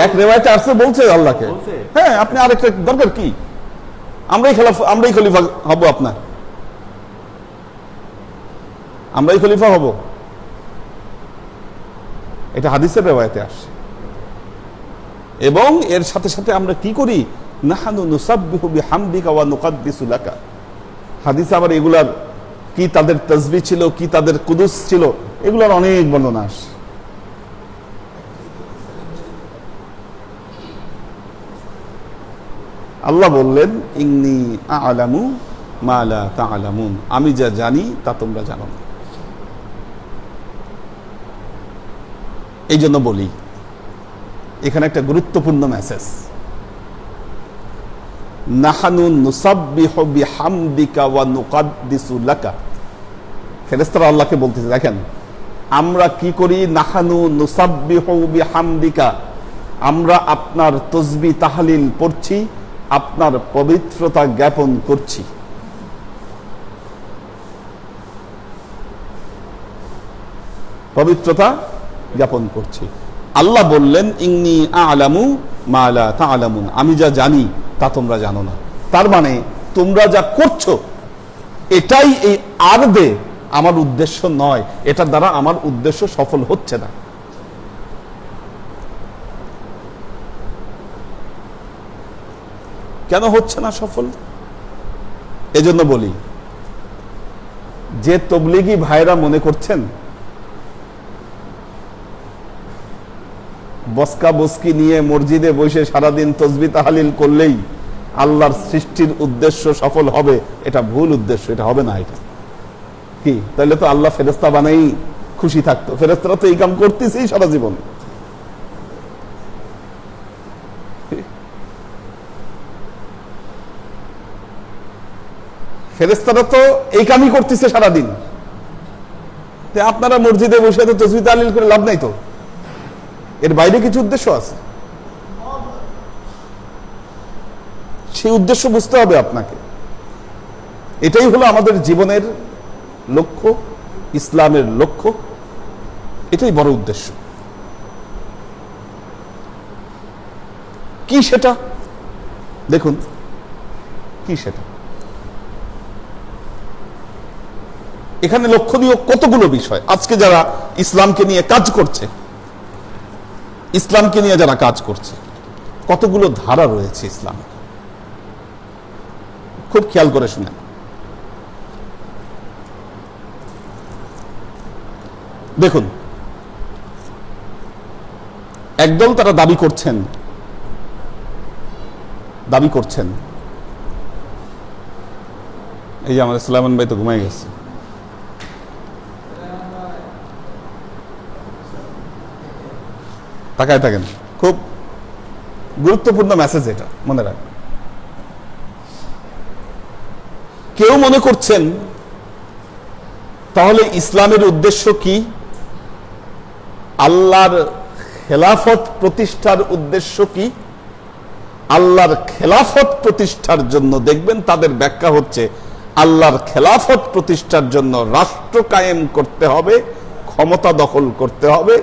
এক রিওয়ায়াতে আসছে বলছে আল্লাহকে, হ্যাঁ আপনি আরেকটা দরকার কি? আমরাই খলিফা হব, আপনার আমরাই খলিফা হব। এটা হাদিসের রিওয়ায়াতে আসছে। এবং এর সাথে সাথে আমরা কি করি? নাহানু নুসাব্বিহু বিহামদিকা ওয়া নুকদ্দিসু লাকা। হাদিসে আবার এগুলার কি তাদের তাসবিহ ছিল, কি তাদের কুদুস ছিল, এগুলোর অনেক বর্ণনা আসে। আল্লাহ বললেন ইন্নী আ'লামু মা লা তা'লামুন, আমি যা জানি তা তোমরা জানো না। এই জন্য বলি, এখানে একটা গুরুত্বপূর্ণ মেসেজ, নাহানু নুসাব্বিহু বিহামদিকা ওয়া নুকদ্দিসু লাকা। ফেরেশতারা আল্লাহকে বলতেছে, দেখেন আমরা কি করি, নাহানু নুসাব্বিহু বিহামদিকা, আমরা আপনার তাসবিহ তাহলিল পড়ছি, আপনার পবিত্রতা জ্ঞাপন করছি। পবিত্রতা জ্ঞাপন করছি। আল্লাহ বললেন ইন্নী আ'লামু মা লা তা'লামুন, আমি যা জানি তা তোমরা জানো না। তার মানে তোমরা যা করছো এটাই এই আরদে আমার উদ্দেশ্য নয়, এটার দ্বারা আমার উদ্দেশ্য সফল হচ্ছে না। কেন হচ্ছে না সফল? এজন্য বলি, যে তবলিগি ভাইরা মনে করছেন বসকা বসকি নিয়ে মসজিদে বসে সারাদিন তাসবিহ তাহলিল করলেই আল্লাহর সৃষ্টির উদ্দেশ্য সফল হবে, এটা ভুল উদ্দেশ্য, এটা হবে না। এটা কি? তাহলে তো আল্লাহ ফেরেশতা বানাই খুশি থাকতো। ফেরেশতারা তো এই কাম করতেছেই সারা জীবন। ফেরেশতারা তো এই কামই করতেছে সারাদিন। আপনারা মসজিদে বসে তো তাসবিহ তাহলিল করে লাভ নাই তো, এর বাইরে কিছু উদ্দেশ্য আছে। সেই উদ্দেশ্য বুঝতে হবে আপনাকে। এটাই হলো আমাদের জীবনের লক্ষ্য, ইসলামের লক্ষ্য, এটাই বড় উদ্দেশ্য। কি সেটা দেখুন, কি সেটা? এখানে লক্ষণীয় কতগুলো বিষয়। আজকে যারা ইসলামকে নিয়ে কাজ করছে, ইসলামকে নিয়ে যারা কাজ করছে, কতগুলো ধারা রয়েছে ইসলাম, খুব খেয়াল করে শুনেন। দেখুন, একদল তারা দাবি করছেন এই যে আমাদের সুলাইমান ভাই তো ঘুমাই গেছে, তাকায় থাকেন, খুব গুরুত্বপূর্ণ মেসেজ এটা, মনে রাখবেন। কেউ মনে করছেন তাহলে ইসলামের উদ্দেশ্য কি? আল্লাহর খেলাফত প্রতিষ্ঠার উদ্দেশ্য কি? আল্লাহর খেলাফত প্রতিষ্ঠার জন্য দেখবেন তাদের ব্যাখ্যা হচ্ছে আল্লাহর খেলাফত প্রতিষ্ঠার জন্য রাষ্ট্র কায়েম করতে হবে, ক্ষমতা দখল করতে হবে।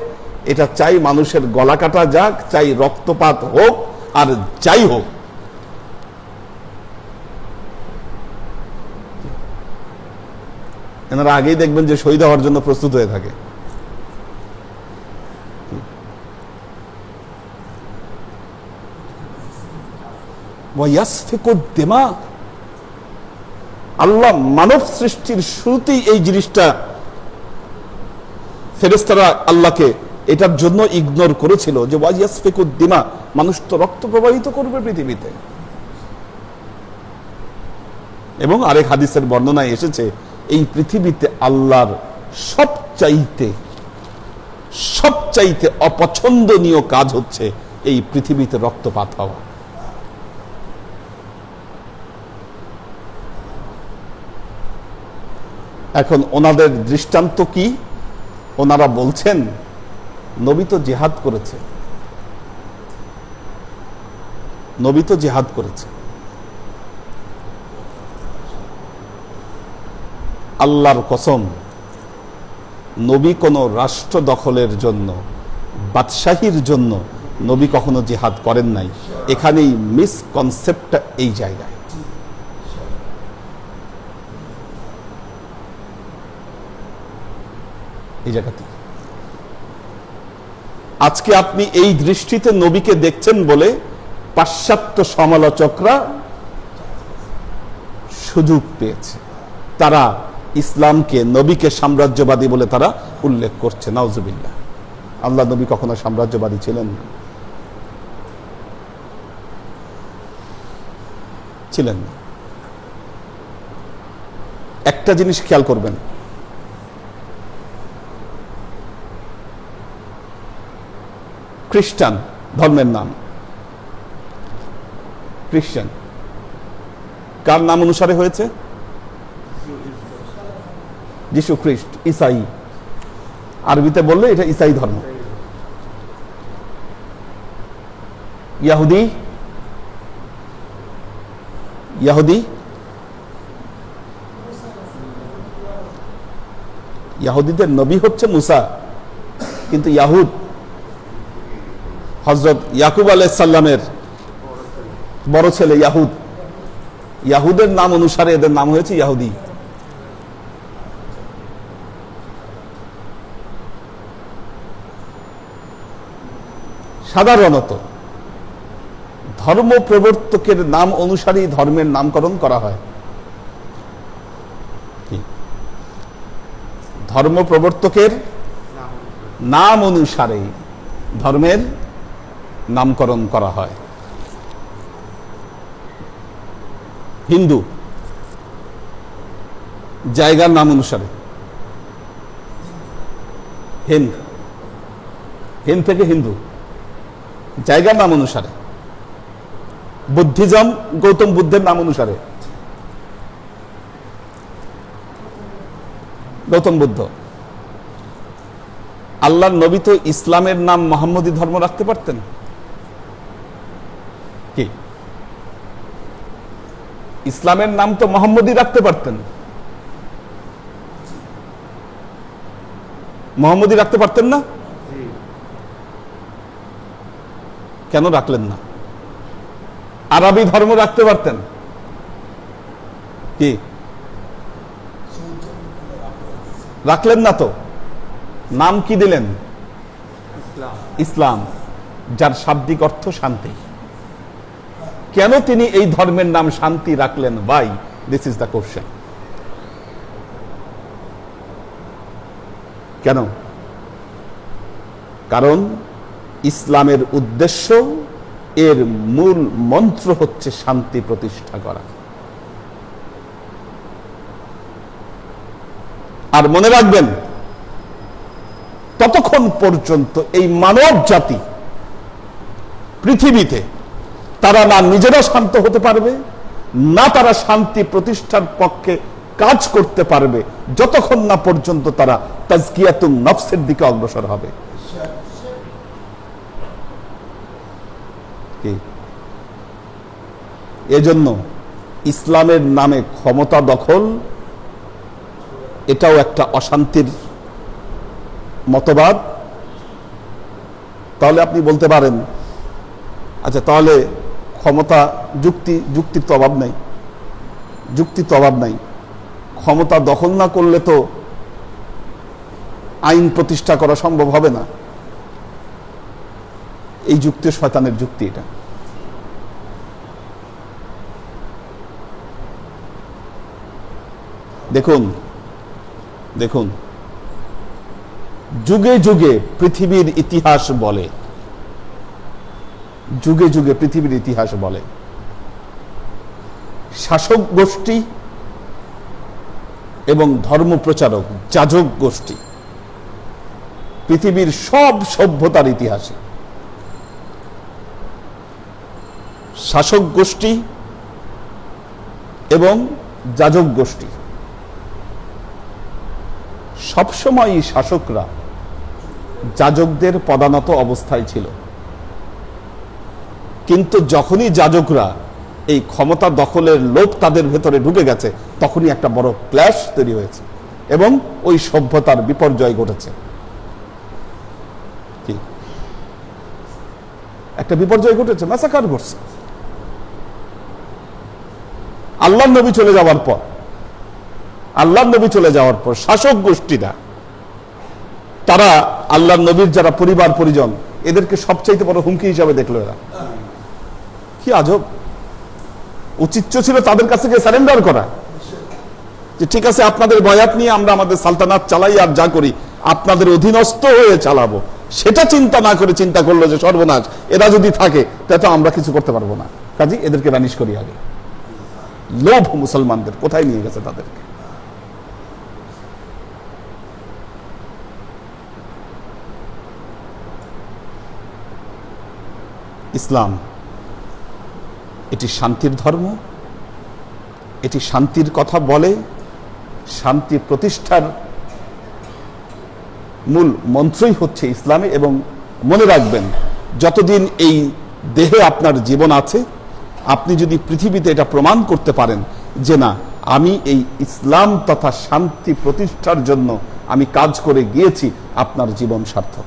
এটা চাই মানুষের গলা কাটা যাক, চাই রক্তপাত হোক, আর যাই হোক। এনারা আগেই দেখবেন যে শহীদ হওয়ার জন্য প্রস্তুত হয়ে থাকে। আল্লাহ মানব সৃষ্টির শুরুতেই এই জিনিসটা ফেরেশতারা আল্লাহকে এটার জন্য ইগনোর করেছিল যে ওয়াইয়াসফিকুদ্দিমা, মানুষ তো রক্ত প্রবাহিত করবে পৃথিবীতে। এবং আরেক হাদিসের বর্ণনায় এসেছে এই পৃথিবীতে আল্লাহর সবচাইতে অপছন্দনীয় কাজ হচ্ছে এই পৃথিবীতে রক্তপাত হওয়া। এখন ওনাদের দৃষ্টান্ত কি? ওনারা বলছেন নবী তো জিহাদ করেছে, আল্লাহর কসম, নবী কোন রাষ্ট্র দখলের জন্য, বাদশাহীর জন্য নবী কখনো জিহাদ করেন নাই। এখানেই মিসকনসেপ্টটা এই জায়গায়। এই জায়গাতে আজকে আপনি এই দৃষ্টিতে নবীকে দেখছেন বলে পাশ্চাত্য সমালোচকরা সুযোগ পেয়েছে। তারা ইসলামকে, নবীকে সাম্রাজ্যবাদী বলে তারা উল্লেখ করছে। নাউজুবিল্লাহ। আল্লাহ নবী কখনো সাম্রাজ্যবাদী ছিলেন না। একটা জিনিস খেয়াল করবেন, খ্রিস্টান ধর্মের নাম, খ্রিস্টান কার নাম অনুসারে হয়েছে? যিশু খ্রিস্ট। ইসাই, আরবিতে বললে এটা ইসাই ধর্ম। ইয়াহুদি, ইয়াহুদিদের নবী হচ্ছে মুসা, কিন্তু ইয়াহুদ হযরত ইয়াকুব আলাইহিস সালামের বড় ছেলে ইয়াহুদের নাম অনুসারে এদের নাম হয়েছে ইয়াহুদি। সাধারণত ধর্ম প্রবর্তকের নাম অনুসারেই ধর্মের নামকরণ করা হয়। ধর্ম প্রবর্তকের নাম অনুসারেই ধর্মের নামকরণ করা হয়। হিন্দু জায়গার নাম অনুসারে, হিন্দ থেকে হিন্দু, জায়গার নাম অনুসারে। বুদ্ধিজম গৌতম বুদ্ধের নাম অনুসারে, গৌতম বুদ্ধ। আল্লাহর নবী তো ইসলামের নাম মোহাম্মদী ধর্ম রাখতে পারতেন কি? ইসলামের নাম তো মোহাম্মদী রাখতে পারতেন, মোহাম্মদী রাখতে পারতেন না? কেন রাখলেন না? আরবি ধর্ম রাখতে পারতেন কি? রাখলেন না তো। নাম কি দিলেন? ইসলাম, যার শাব্দিক অর্থ শান্তি। কেন তিনি এই ধর্মের নাম শান্তি রাখলেন? ভাই, দিস ইজ দ্য কোশ্চেন। কেন? কারণ ইসলামের উদ্দেশ্য, এর মূল মন্ত্র হচ্ছে শান্তি প্রতিষ্ঠা করা। আর মনে রাখবেন, ততক্ষণ পর্যন্ত এই মানব জাতি পৃথিবীতে তারা না নিজেরা শান্ত হতে পারবে, না তারা শান্তি প্রতিষ্ঠার পক্ষে কাজ করতে পারবে, যতক্ষণ না পর্যন্ত তারা তাজকিয়াতুন নফসের দিকে অগ্রসর হবে। এজন্য ইসলামের নামে ক্ষমতা দখল এটাও একটা অশান্তির মতবাদ। তাহলে আপনি বলতে পারেন, আচ্ছা তাহলে ক্ষমতা যুক্তির তো অভাব নাই, যুক্তির তো অভাব নাই। ক্ষমতা দখল না করলে তো আইন প্রতিষ্ঠা করা সম্ভব হবে না। এই যুক্তি শয়তানের যুক্তি। এটা দেখুন দেখুন যুগে যুগে পৃথিবীর ইতিহাস বলে, যুগে যুগে পৃথিবীর ইতিহাস বলে, শাসক গোষ্ঠী এবং ধর্ম প্রচারক যাজক গোষ্ঠী পৃথিবীর সব সভ্যতার ইতিহাসে শাসক গোষ্ঠী এবং যাজক গোষ্ঠী সবসময়ই শাসকরা যাজকদের পদানত অবস্থায় ছিল। কিন্তু যখনই যাজকরা এই ক্ষমতা দখলের লোভ তাদের ভেতরে ঢুকে গেছে, তখনই একটা বড় ক্ল্যাশ তৈরি হয়েছে এবং ওই সভ্যতার বিপর্যয় ঘটেছে। কি একটা বিপর্যয় ঘটেছে, ম্যাসাকার ঘটছে। আল্লাহর নবী চলে যাওয়ার পর, আল্লাহর নবী চলে যাওয়ার পর শাসক গোষ্ঠীরা, তারা আল্লাহর নবীর যারা পরিবার পরিজন, এদেরকে সবচাইতে বড় হুমকি হিসাবে দেখলো। এরা কি আজব! উচিত ছিল তাদের কাছে গিয়ে সারেন্ডার করা, যে ঠিক আছে আপনাদের বয়াত নিয়ে আমরা আমাদের সালতানাত চালাই, আর যা করি আপনাদের অধীনস্থ হয়ে চালাবো। সেটা চিন্তা না করে চিন্তা করলো যে সর্বনাশ, এরা যদি থাকে তাহলে তো আমরা কিছু করতে পারবো না, কাজে এদেরকে ব্যানিশ করি আগে। লোভ মুসলমানদের কোথায় নিয়ে গেছে তাদেরকে। ইসলাম এটি শান্তির ধর্ম, এটি শান্তির কথা বলে, শান্তি প্রতিষ্ঠার মূল মন্ত্রই হচ্ছে ইসলামে। এবং মনে রাখবেন, যতদিন এই দেহে আপনার জীবন আছে, আপনি যদি পৃথিবীতে এটা প্রমাণ করতে পারেন যে না, আমি এই ইসলাম তথা শান্তি প্রতিষ্ঠার জন্য আমি কাজ করে গিয়েছি, আপনার জীবন সার্থক।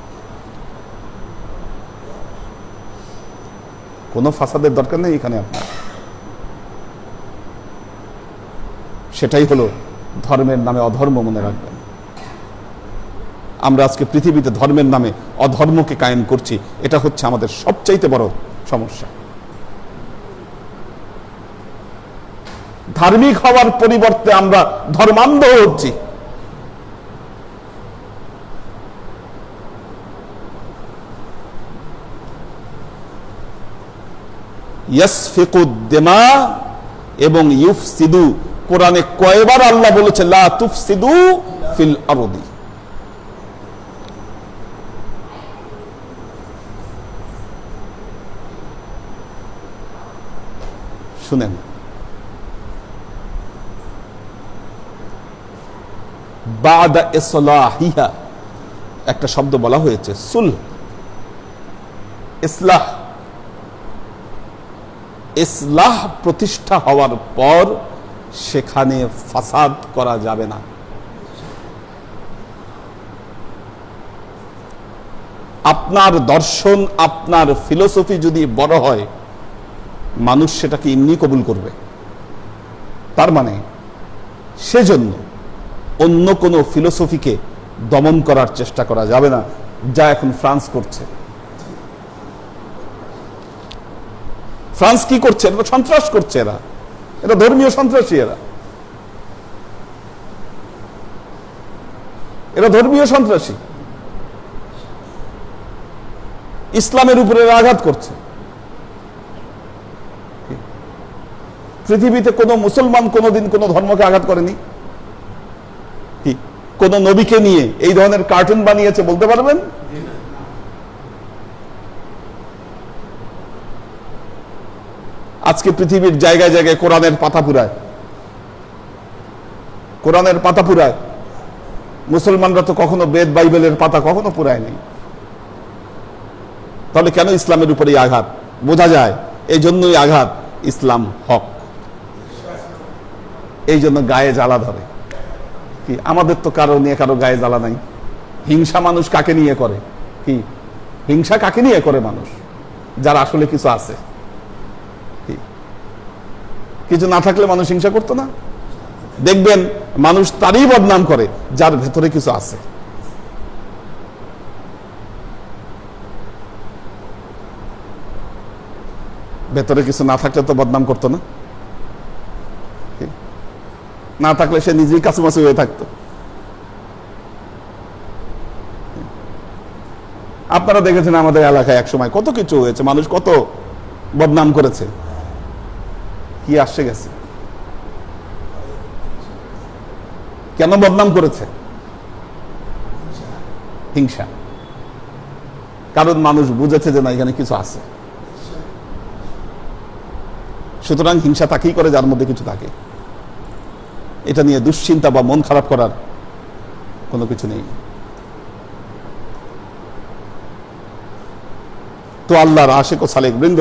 কোনো ফাসাদের দরকার নেই এখানে আপনার। সেটাই হলো ধর্মের নামে অধর্ম। মনে রাখবেন, আমরা আজকে পৃথিবীতে ধর্মের নামে অধর্মকে কায়েম করছি, এটা হচ্ছে আমাদের সবচাইতে বড় সমস্যা। ধার্মিক হওয়ার পরিবর্তে আমরা ধর্মান্ধ হচ্ছি। ইয়াসফিকুদ-দিমা এবং ইউফসিদু, কোরআনে কয়বার আল্লাহ বলেছে লা তুফসিদু ফিল আরদি। শুনেন, বাদা ইসলাহিহা একটা শব্দ বলা হয়েছে, সুলহ, ইসলাহ। ইসলাহ প্রতিষ্ঠা হওয়ার পর সেখানে ফাসাদ করা যাবে না। আপনার দর্শন, আপনার ফিলোসফি যদি বড় হয়, মানুষ সেটাকে এমনি কবুল করবে। তার মানে সেজন্য অন্য কোনো ফিলোসফিকে দমন করার চেষ্টা করা যাবে না, যা এখন ফ্রান্স করছে। ফ্রান্স কি করছে? এরা সন্ত্রাস করছে, এরা ধর্মীয় সন্ত্রাসী, এরা ধর্মীয় সন্ত্রাসী। ইসলামের উপরে আঘাত করছে। পৃথিবীতে কোনো মুসলমান কোনোদিন কোনো ধর্মকে আঘাত করেনি? কি কোন নবীকে নিয়ে এই ধরনের কার্টুন বানিয়েছে বলতে পারবেন? আজকে পৃথিবীর জায়গায় জায়গায় কোরআনের পাতা পুরায়, কোরআনের পাতা পুরায়। মুসলমানরা তো কখনো বেদ বাইবেলের পাতা কখনো পুরায়নি। তাহলে কেন ইসলামের উপরে আঘাত? বোঝা যায় এই জন্যই আঘাত, ইসলাম হক, এই জন্য গায়ে জ্বালা ধরে। কি আমাদের তো কারো নিয়ে কারো গায়ে জ্বালা নাই। হিংসা মানুষ কাকে নিয়ে করে? কি হিংসা কাকে নিয়ে করে মানুষ? যার আসলে কিছু আছে। কিছু না থাকলে মানুষ হিংসা করতো না? দেখবেন মানুষ তারই বদনাম করে যার ভেতরে কিছু আছে। ভেতরে কিছু না থাকলে তো বদনাম করতো না। না থাকলে সে নিজেই কাছামাছি হয়ে থাকতো। আপনারা দেখেছেন আমাদের এলাকায় এক সময় কত কিছু হয়েছে, মানুষ কত বদনাম করেছে। কি আসছে গেছে? কেন বদনাম করেছে? হিংসা। কারণ মানুষ বুঝেছে যে না এখানে কিছু আছে। সুতরাং হিংসা তাকেই করে যার মধ্যে কিছু থাকে। এটা নিয়ে দুশ্চিন্তা বা মন খারাপ করার কোনো কিছু নেই। তো আল্লাহর আশিক ও সালেক বৃন্দ,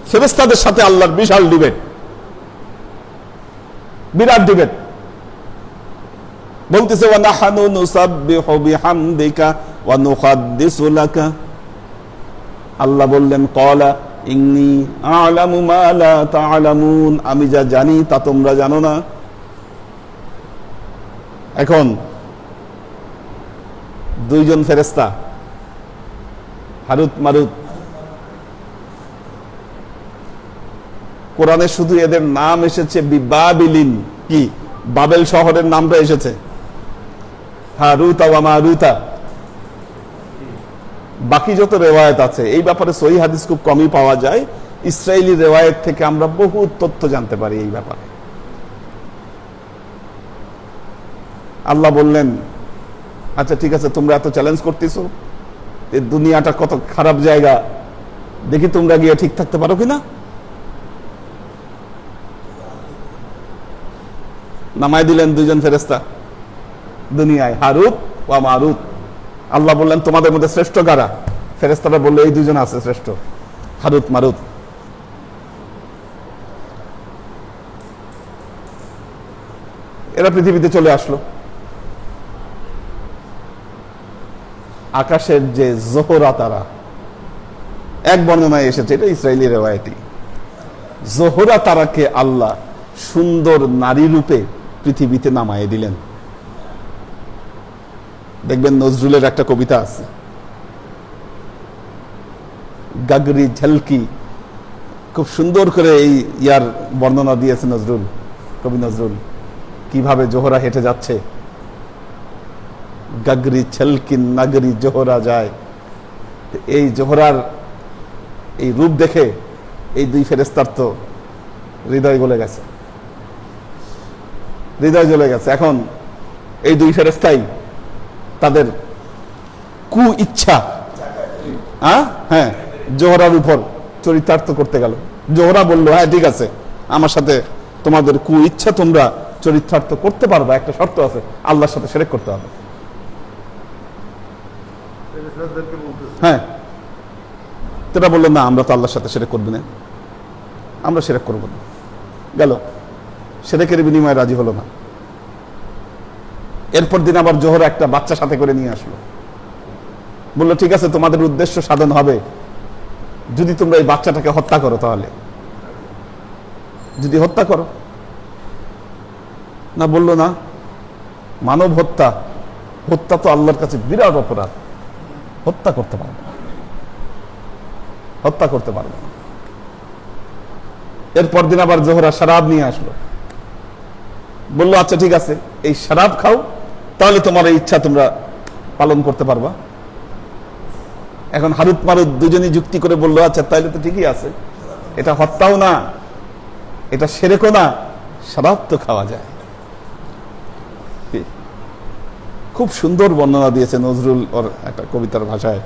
ফেরেশতাদের সাথে আল্লাহর বিশাল ডিবেট, বিরাট ডিবেট। বলতেছে ওয়া নাহনু নুসাব্বিহু বিহামদিকা ওয়া নুকাদ্দিসু লাকা। আল্লাহ বললেন ক্বালা ইন্নী আ'লামু মা লা তা'লামুন, আমি যা জানি তা তোমরা জানো না। এখন দুইজন ফেরেশতা হারুত মারুত, কোরআনে শুধু এদের নাম এসেছে বিবাবিলিন, কি বাবেল শহরের নামটা এসেছে, হারুতা ওয়া মারুতা। বাকি যত রেওয়ায়েত আছে এই ব্যাপারে সহিহ হাদিস খুব কমই পাওয়া যায়। ইসরায়েলি রেওয়ায়েত থেকে আমরা বহু তথ্য জানতে পারি এই ব্যাপারে। আল্লাহ বললেন আচ্ছা ঠিক আছে, তোমরা এত চ্যালেঞ্জ করতেছো, এই দুনিয়াটা কত খারাপ জায়গা, দেখি তোমরা গিয়ে ঠিক থাকতে পারো কিনা। নামায় দিলেন দুইজন ফেরেশতা দুনিয়ায়, হারুত ওয়া মারুত। আল্লাহ বললেন তোমাদের মধ্যে শ্রেষ্ঠ কারা? ফেরেশতারা বললো এই দুজন আছে শ্রেষ্ঠ, হারুত মারুত। এরা পৃথিবীতে চলে আসলো। আকাশের যে জোহরা তারা, এক বর্ণনায় এসেছে, এটা ইসরায়েলি রেওয়ায়েতি, জোহরা তারাকে আল্লাহ সুন্দর নারী রূপে পৃথিবীতে নামায় দিলেন। দেখবেন নজরুলের একটা কবিতা আছে, গাগরি ঝলকি, খুব সুন্দর করে এই ইয়ার বর্ণনা দিয়েছে নজরুল, কবি নজরুল, কিভাবে জোহরা হেঁটে যাচ্ছে। গাগরি ছলকি নাগরি জোহরা যায়। এই জোহরার এই রূপ দেখে এই দুই ফেরেশতার তো হৃদয় গলে গেছে, হৃদয় জ্বলে গেছে। এখন এই দুই ফেরেশতাই তাদের কু ইচ্ছা হ্যাঁ জোহরার উপর চরিতার্থ করতে গেল। জোহরা বলল হ্যাঁ ঠিক আছে, আমার সাথে তোমাদের কু ইচ্ছা তোমরা চরিতার্থ করতে পারবা, একটা শর্ত আছে, আল্লাহর সাথে শিরক করতে হবে। হ্যাঁ, তারা বললো না আমরা তো আল্লাহর সাথে শিরক করবি না, আমরা শিরক করব না। গেল, শিরকের বিনিময়ে রাজি হলো না। এরপর দিন আবার জোহরা একটা বাচ্চা সাথে করে নিয়ে আসলো, বললো ঠিক আছে তোমাদের উদ্দেশ্য সাধন হবে যদি তোমরা এই বাচ্চাটাকে হত্যা করো, তাহলে যদি হত্যা করো। না, বললো না, মানব হত্যা, হত্যা তো আল্লাহর কাছে বিরাট অপরাধ, হত্যা করতে পারবে না, হত্যা করতে পারবে না। এরপর দিন আবার জোহরা শরাব নিয়ে আসলো, বললো আচ্ছা ঠিক আছে এই শরাব খাও, তাহলে তোমার এই ইচ্ছা তোমরা পালন করতে পারবা। এখন হারুত মারুত দুজনই যুক্তি করে বললো, আচ্ছা তাইলে তো ঠিকই আছে, এটা হত্যাও না, এটা সেরেকও না, শরাব তো খাওয়া যায়। খুব সুন্দর বর্ণনা দিয়েছে নজরুল ওর একটা কবিতার ভাষায়।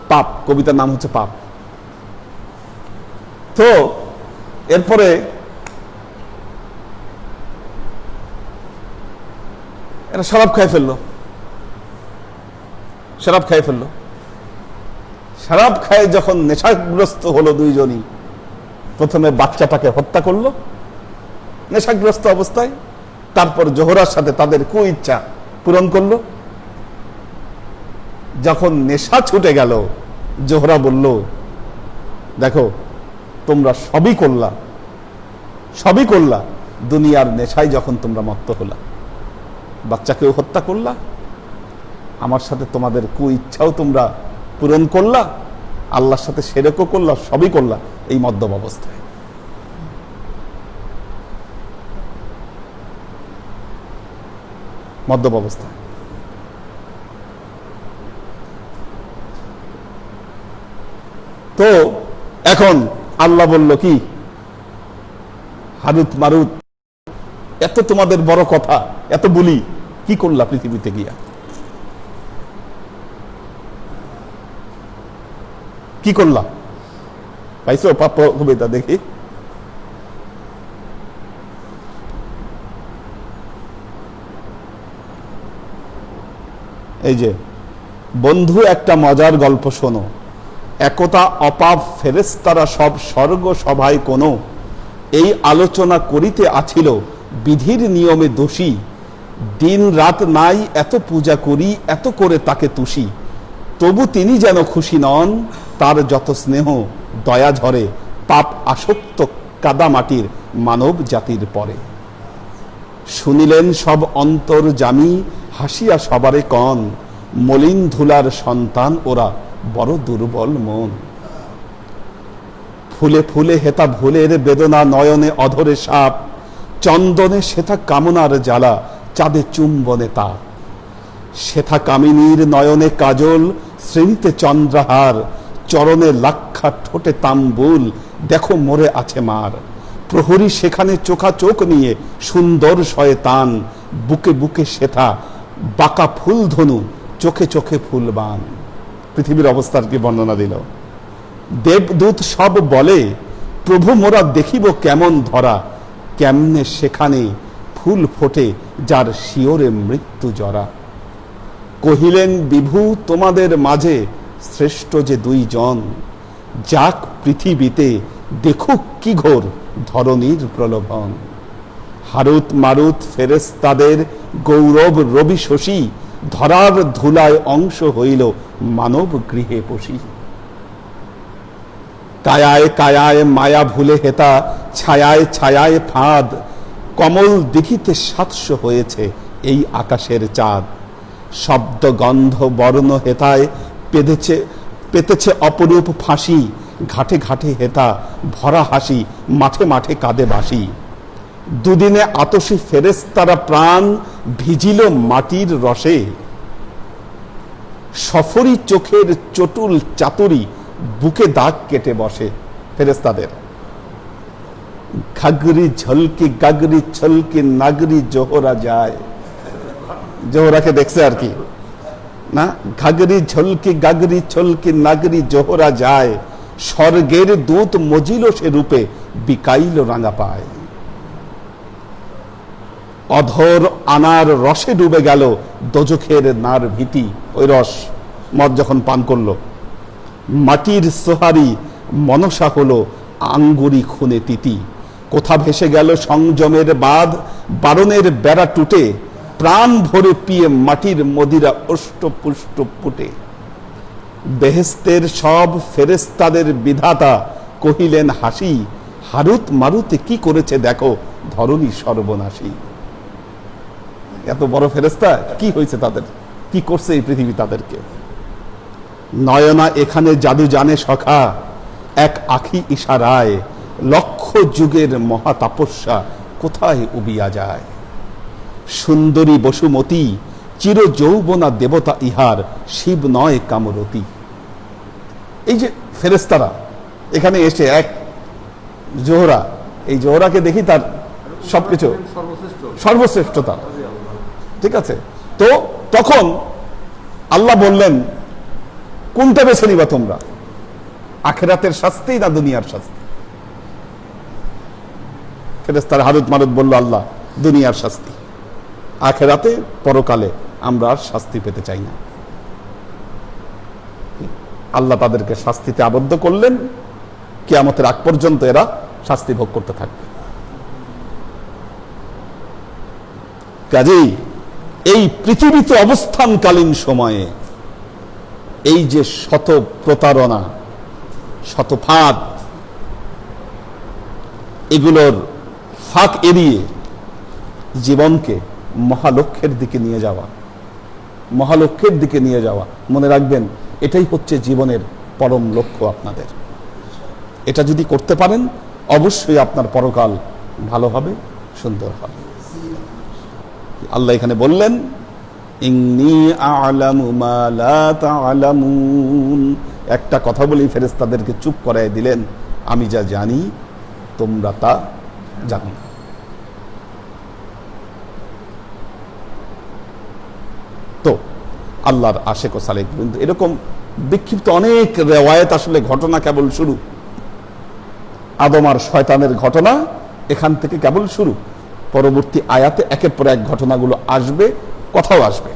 পাপ, কবিতার নাম হচ্ছে পাপ। তো এরপরে এরা শরাব খাই ফেললো, শরাব খাই ফেললো। শরাব খায় যখন নেশাগ্রস্ত হলো দুইজনই, প্রথমে বাচ্চাটাকে হত্যা করলো নেশাগ্রস্ত অবস্থায়, তারপর জোহরার সাথে তাদের কুইচ্ছা পূরণ করলো। যখন নেশা ছুটে গেল, জোহরা বলল, দেখো তোমরা সবই করলা দুনিয়ার নেশায়, যখন তোমরা মত্ত হলা, বাচ্চাকেও হত্যা করলা, আমার সাথে তোমাদের কুইচ্ছাও তোমরা পূরণ করলা, আল্লাহর সাথে সেরেকও করলা, সবই করলা এই মদ্যপ অবস্থায়। মদ্যপ অবস্থায়। তো এখন আল্লাহ বলল কি, হারুত মারুত, এত তোমাদের বড় কথা, এত বলি, কি করলা পৃথিবীতে গিয়া, কি করলা? পাইছো কবিতা দেখি। এই যে, বন্ধু একটা মজার গল্প শোনো, একতা অপাপ ফেরেশতারা সব স্বর্গ সভায় কোনো, এই আলোচনা করিতে আছিল বিধির নিয়মে দোষী, দিন রাত নাই এত পূজা করি, এত করে তাকে তুষি, তবু তিনি যেন খুশি নন, তার যত স্নেহ দয়া ঝরে, পাপ আসক্ত কাদা মাটির মানব জাতির পরে। শুনিলেন সব অন্তর্যামী, হাসিয়া সবারে কন, মলিন ধুলার সন্তান ওরা, বড় দুর্বল মন। ফুলে ফুলে হেতা ভুলের বেদনা, নয়নে অধরে সাপ, চন্দনে সেথা কামনার জ্বালা, চাঁদে চুম্বনে তাপ। সেথা কামিনীর নয়নে কাজল, শ্রেণীতে চন্দ্রহার, চরণে লাক্ষা, ঠোঁটে তাম্বুল, দেখো মরে আছে মার। প্রহরী সেখানে চোখা চোখ নিয়ে, সুন্দর শয়তান, বুকে বুকে সেথা বাঁকা ফুল ধনু, চোখে চোখে ফুলবান। পৃথিবীর অবস্থার কি বর্ণনা দিল। দেবদূত সব বলে, প্রভু মোরা দেখিব কেমন ধরা, কেমনে সেখানে ফুল ফোটে, যার শিওরে মৃত্যু জরা। কহিলেন বিভু তোমাদের মাঝে শ্রেষ্ঠ যে দুইজন, যাক পৃথিবীতে দেখুক কি ঘোর ধরণীর প্রলোভন। হারুত মারুত ফেরেশতাদের গৌরব রবি শশী, ধরার ধুলায় অংশ হইল মানব গৃহে পশি। কায়ায় কায়ায় মায়া ভুলে হেতা, ছায়ায় ছায়ায় ফাঁদ, কমল দিঘিতে ৭০০ হয়েছে এই আকাশের চাঁদ। শব্দ গন্ধ বর্ণ হেতায় পেতেছে অপরূপ ফাঁসি, ঘাটে ঘাটে হেতা ভরা হাসি, মাঠে মাঠে কাঁদে বাসি। দুদিনে আতসী ফেরেশতারা প্রাণ ভিজিল মাটির রসে, সফরি চোখের চটুল চাতুরি, বুকে দাগ কেটে বসে ফেরেশতাদের। ঘাগরি ঝলকি গাগরি ছলকি নাগরি জোহরা যায়, জোহরাকে দেখছে আর কি না, ঘাগরি ঝলকি গাগরি ছলকি নাগরি জোহরা যায়, স্বর্গের দূত মজিল সে রূপে, বিকাইল রাঙা পায়। অধর আনার রসে ডুবে গেল দোজখের নার ভীতি, ওই রস মদ যখন পান করলো। মাটির সোহারি মনসা হলো আঙ্গুরি খুনে তিতি, কোথা ভেসে গেল সংযমের বাঁধ, বারণের বেড়া টুটে, প্রাণ ভরে পিয়ে মাটির মদিরা অষ্টপুষ্ট পুটে। বেহেস্তের সব ফেরেশতাদের বিধাতা কহিলেন হাসি, হারুত মারুতে কি করেছে দেখো ধরণী সর্বনাশী। এত বড় ফেরেশতা, কি হয়েছে তাদের, কি করছে এই পৃথিবী তাদেরকে। নয়না এখানে জাদু জানে সখা, এক আখি ইশারায়, লক্ষ যুগের মহাতাপস্যা কোথায় উবিয়া যায়। সুন্দরী বসুমতী চির যৌবনা দেবতা ইহার, শিব নয় কামরতি। এই যে ফেরেশতারা এখানে এসে এক জোহরা, এই জোহরাকে দেখি তার সবকিছু সর্বশ্রেষ্ঠতা, ঠিক আছে। তো তখন আল্লাহ বললেন কোনটা বেছে নিবা তোমরা, আখিরাতের শাস্তি না দুনিয়ার শাস্তি? ফেরেশতারা হারুত মারুত বলল আল্লাহ দুনিয়ার শাস্তি, আখিরাতে পরকালে আমরা আর শাস্তি পেতে চাই না। আল্লাহ তাদেরকে শাস্তিতে আবদ্ধ করলেন, কিয়ামতের আগ পর্যন্ত এরা শাস্তি ভোগ করতে থাকবে। কাজেই এই পৃথিবীতে অবস্থানকালীন সময়ে এই যে শত প্রতারণা, শত ফাঁদ, এগুলোর ফাঁক এড়িয়ে জীবনকে মহালক্ষ্যের দিকে নিয়ে যাওয়া, মহালক্ষ্যের দিকে নিয়ে যাওয়া, মনে রাখবেন এটাই হচ্ছে জীবনের পরম লক্ষ্য আপনাদের। এটা যদি করতে পারেন অবশ্যই আপনার পরকাল ভালো হবে, সুন্দর হবে। আল্লাহ এখানে বললেন ইন্নী আ'লামু মা লা তা'লামুন, একটা কথা বলি ফেরেশতাদেরকে চুপ করায় দিলেন, আমি যা জানি তোমরা তা জানো না। তো আল্লাহর আশেক ও সালেক কিন্তু এরকম বিক্ষিপ্ত অনেক রেওয়ায়েত, আসলে ঘটনা কেবল শুরু। আদম আর শয়তানের ঘটনা এখান থেকে কেবল শুরু, পরবর্তী আয়াতে একের পর এক ঘটনাগুলো আসবে, কথাও আসবে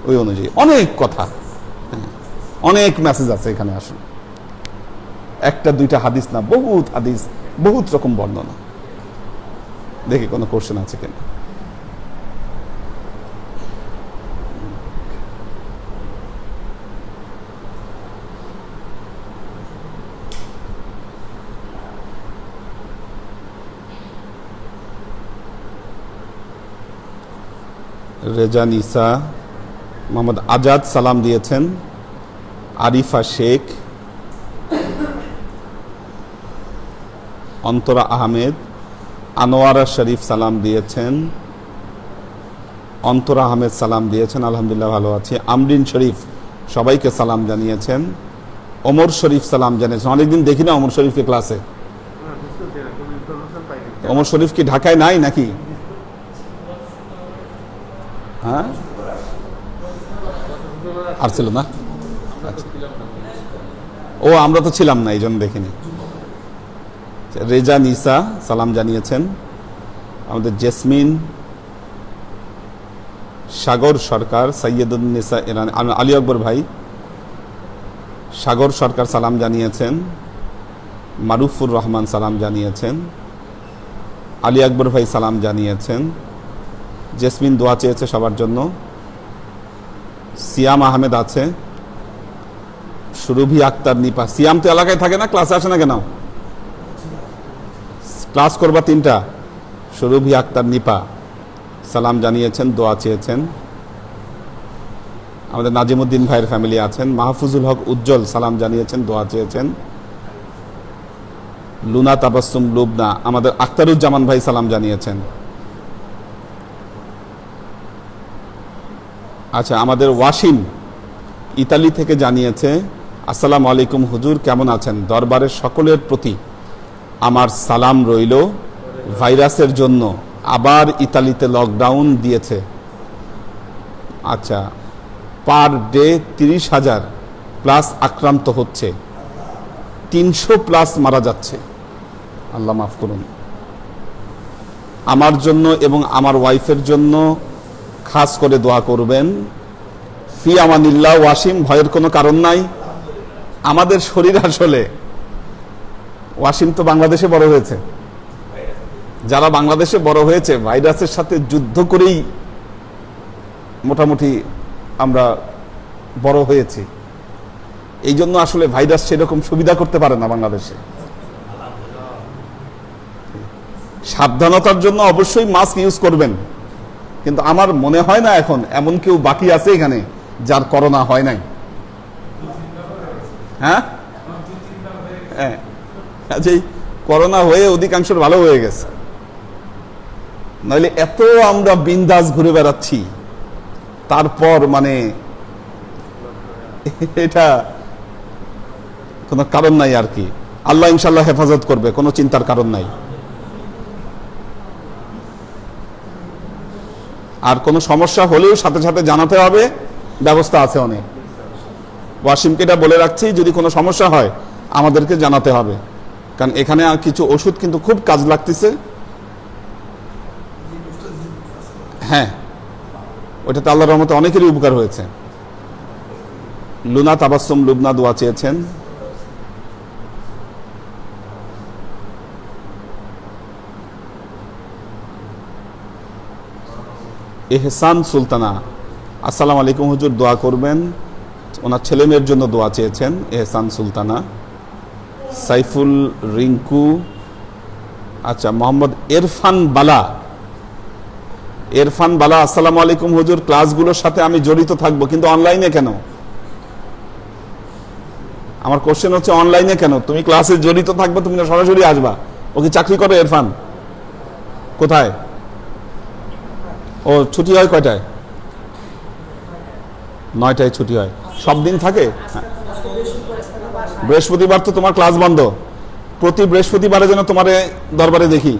ওই অনুযায়ী, অনেক কথা, অনেক মেসেজ আছে এখানে। আসলে একটা দুইটা হাদিস না, বহুত হাদিস, বহুত রকম বর্ণনা। দেখি কোনো কোশ্চেন আছে কিনা। রেজা নিসা, মোহাম্মদ আজাদ সালাম দিয়েছেন, আরিফা শেখ, অন্তরা আহমেদ, আনোয়ারা শরীফ সালাম দিয়েছেন, অন্তরা আহমেদ সালাম দিয়েছেন, আলহামদুলিল্লাহ ভালো আছি। আমরিন শরীফ সবাইকে সালাম জানিয়েছেন, ওমর শরীফ সালাম জানিয়েছেন। অনেকদিন দেখি না ওমর শরীফকে ক্লাসে। ওমর শরীফ কি ঢাকায় নাই নাকি? হ্যাঁ, আর ছিল না? ও আমরা তো ছিলাম না, এই জন্য দেখিনি। রেজা নিসা সালাম জানিয়েছেন, আমাদের জেসমিন, সাগর সরকার, সৈয়দুন নিসা ইরান, আলী আকবর ভাই, সাগর সরকার সালাম জানিয়েছেন, মারুফুর রহমান সালাম জানিয়েছেন, আলী আকবর ভাই সালাম জানিয়েছেন, জেসমিন দোয়া চেয়েছে সবার জন্য, সিয়াম আহমেদ আছে, সুরভি আক্তার নিপা। সিয়াম তো এলাকায় থাকে না, ক্লাসে আসে না কেন? ক্লাস করবা তিনটা। সুরভি আক্তার নিপা সালাম জানিয়েছেন, দোয়া চেয়েছেন। আমাদের নাজিমুদ্দিন ভাইয়ের ফ্যামিলি আছেন, মাহফুজুল হক উজ্জ্বল সালাম জানিয়েছেন, দোয়া চেয়েছেন। লুনা তাবাসসুম লুবনা, আমাদের আখতারুজ্জামান ভাই সালাম জানিয়েছেন। আচ্ছা, আমাদের ওয়াসিম ইতালি থেকে জানিয়েছে, আসসালামু আলাইকুম হুজুর, কেমন আছেন? দরবারের সকলের প্রতি আমার সালাম রইল। ভাইরাসের জন্য আবার ইতালিতে লকডাউন দিয়েছে। আচ্ছা, পার ডে 30,000 প্লাস আক্রান্ত হচ্ছে, 300 প্লাস মারা যাচ্ছে। আল্লাহ মাফ করুন। আমার জন্য এবং আমার ওয়াইফের জন্য খাস করে দোয়া করবেন। ফি আমানিল্লাহ। ওয়াসিম, ভয়ের কোনো কারণ নাই। আমাদের শরীর আসলে, ওয়াসিম তো বাংলাদেশে বড় হয়েছে, যারা বাংলাদেশে বড় হয়েছে ভাইরাসের সাথে যুদ্ধ করেই মোটামুটি আমরা বড় হয়েছি। এই জন্য আসলে ভাইরাস সেরকম সুবিধা করতে পারে না বাংলাদেশে। সাবধানতার জন্য অবশ্যই মাস্ক ইউজ করবেন, কিন্তু আমার মনে হয় না এখন এমন কেউ বাকি আছে এখানে যার করোনা হয় নাই। হ্যাঁ, কাজেই করোনা হয়ে অধিকাংশের ভালো হয়ে গেছে, নইলে এত আমরা বিন্দাস ঘুরে বেড়াচ্ছি। তারপর মানে এটা কোনো কারণ নাই আর কি। আল্লাহ ইনশাল্লাহ হেফাজত করবে, কোনো চিন্তার কারণ নাই। আর কোনো সমস্যা হলেও সাথে সাথে জানাতে হবে, ব্যবস্থা আছে অনেক। ওয়াসিমকে এটা বলে রাখছি, যদি কোনো সমস্যা হয় আমাদেরকে জানাতে হবে, কারণ এখানে আর কিছু ওষুধ কিন্তু খুব কাজ লাগতেছে। হ্যাঁ, ওইটাতে আল্লাহর রহমতে অনেকেরই উপকার হয়েছে। লুনা তাবাসসুম লুবনা দোয়া চেয়েছেন। এহসান সুলতানা, আসসালামু আলাইকুম হুজুর, দোয়া করবেন। ওনার ছেলে মেয়ের জন্য দোয়া চেয়েছেন এহসান সুলতানা। সাইফুল রিঙ্কু, আচ্ছা মোহাম্মদ ইরফান বালা, ইরফান বালা, আসসালামু আলাইকুম হুজুর, ক্লাসগুলোর সাথে আমি জড়িত থাকবো, কিন্তু অনলাইনে কেন? আমার কোশ্চেন হচ্ছে অনলাইনে কেন? তুমি ক্লাসে জড়িত থাকবে, তুমি না সরাসরি আসবা। ও কি চাকরি করে ইরফান? কোথায়? ও ছুটি হয় কয়টায়? 9টায় ছুটি হয়। সব দিন থাকে? বৃহস্পতিবার তো তোমার ক্লাস বন্ধ। প্রতি বৃহস্পতিবারে যেন তোমার দরবারে দেখি।